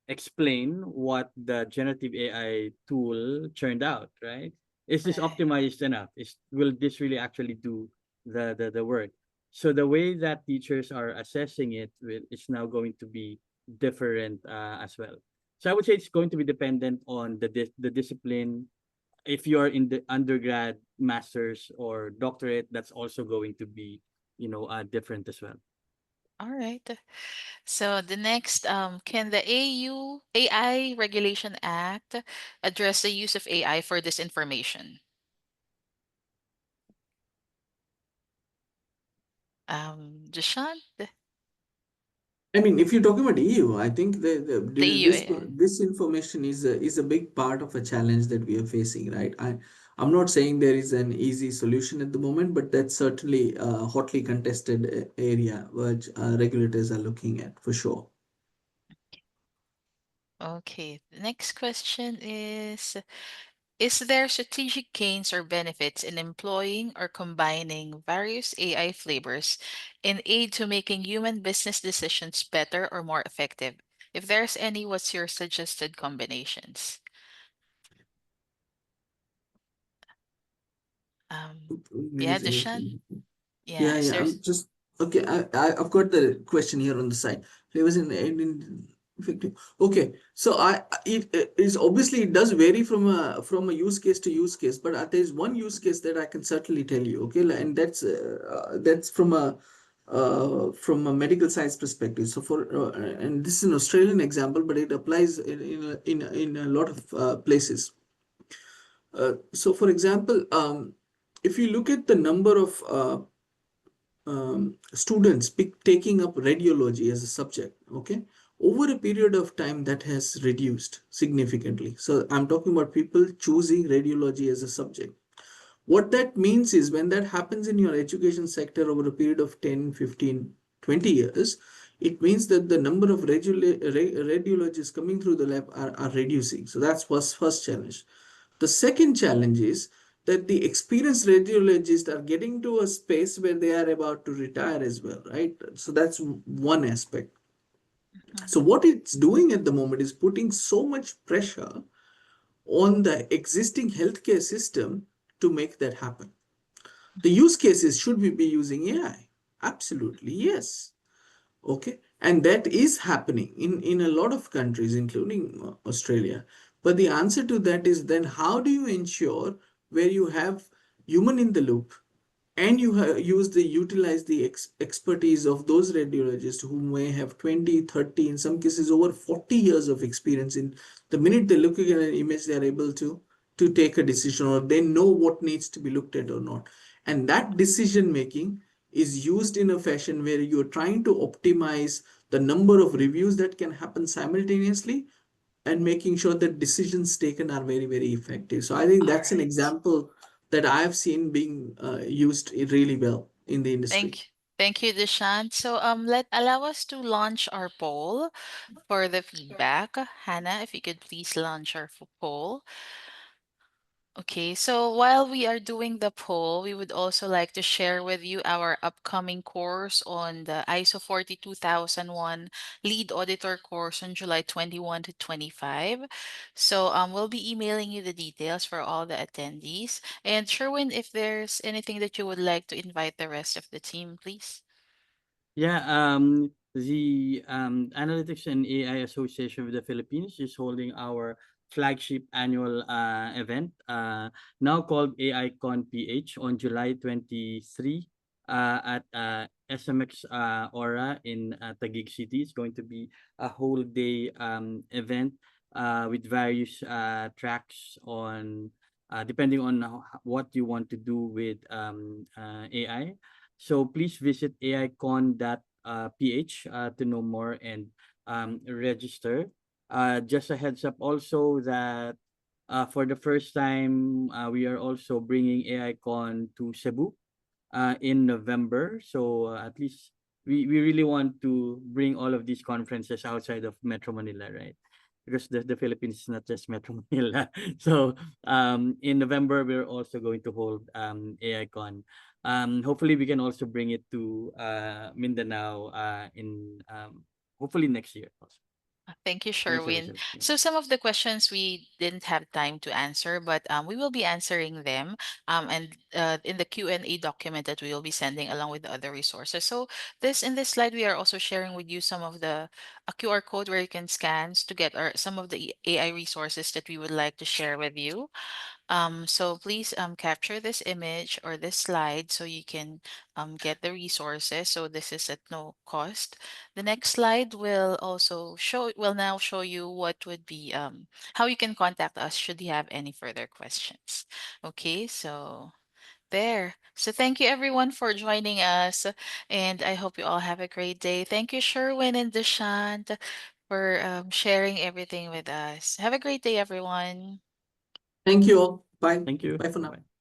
explain what the generative AI tool turned out, right? Is this Right. optimized enough? Will this really actually do the work? So the way that teachers are assessing it is now going to be different as well. So I would say it's going to be dependent on the discipline. If you're in the undergrad, masters, or doctorate, that's also going to be, different as well. All right. So the next, can the AI Regulation Act address the use of AI for disinformation? Dishant, I mean, if you're talking about EU, I think the EU AI. this information is a big part of a challenge that we are facing, right? I'm not saying there is an easy solution at the moment, but that's certainly a hotly contested area which regulators are looking at for sure. Okay, the next question is there strategic gains or benefits in employing or combining various AI flavors in aid to making human business decisions better or more effective? If there's any, what's your suggested combinations? Um, yeah, Dushan? Yeah, Yeah, is yeah. there? I'm just okay. I've got the question here on the side. Flavors in effective. Okay, so it is obviously it does vary from a use case to use case, but there is one use case that I can certainly tell you. Okay, and that's from a medical science perspective. So and this is an Australian example, but it applies in a lot of places. So for example, if you look at the number of students taking up radiology as a subject, okay, over a period of time that has reduced significantly. So I'm talking about people choosing radiology as a subject. What that means is when that happens in your education sector over a period of 10, 15, 20 years, it means that the number of radiologists coming through the lab are reducing. So that's first challenge. The second challenge is that the experienced radiologists are getting to a space where they are about to retire as well, right? So that's one aspect. Mhm. So what it's doing at the moment is putting so much pressure on the existing healthcare system to make that happen. The use cases, should we be using AI? Absolutely, yes. Okay, and that is happening in a lot of countries, including Australia. But the answer to that is then how do you ensure where you have human in the loop and you utilize the expertise of those radiologists who may have 20, 30, in some cases over 40 years of experience. In the minute they look at an image, they are able to take a decision, or they know what needs to be looked at or not. And that decision making is used in a fashion where you're trying to optimize the number of reviews that can happen simultaneously and making sure that decisions taken are very, very effective. So I think All that's an right. example that I've seen being used really well in the industry. Thank you, Dishant. So let allow us to launch our poll for the feedback. Hannah, if you could please launch our poll. Okay, so while we are doing the poll, we would also like to share with you our upcoming course on the ISO 42001 lead auditor course on July 21 to 25. So we'll be emailing you the details for all the attendees. And Sherwin, if there's anything that you would like to invite the rest of the team, please. Yeah, the Analytics and AI Association of the Philippines is holding our flagship annual event, now called AICon PH, on July 23 at SMX Aura in Taguig City. It's going to be a whole day event with various tracks on depending on what you want to do with AI. So please visit aicon.ph to know more and register. Just a heads up also that for the first time, we are also bringing AICon to Cebu in November. So at least we really want to bring all of these conferences outside of Metro Manila, right? Because the Philippines is not just Metro Manila. So in November, we're also going to hold AICon. Hopefully, we can also bring it to Mindanao in hopefully next year also. Thank you, Thanks, Sherwin. Elizabeth. Yeah. So some of the questions we didn't have time to answer, but we will be answering them and in the Q&A document that we will be sending along with the other resources. So this in this slide, we are also sharing with you some of the a QR code where you can scan to get our, some of the AI resources that we would like to share with you. So please capture this image or this slide so you can get the resources. So this is at no cost. The next slide will now show you what would be how you can contact us should you have any further questions. Okay, so there. So thank you everyone for joining us, and I hope you all have a great day. Thank you, Sherwin and Deshant, for sharing everything with us. Have a great day, everyone. Thank you all. Bye. Thank you. Bye for Bye now. bye.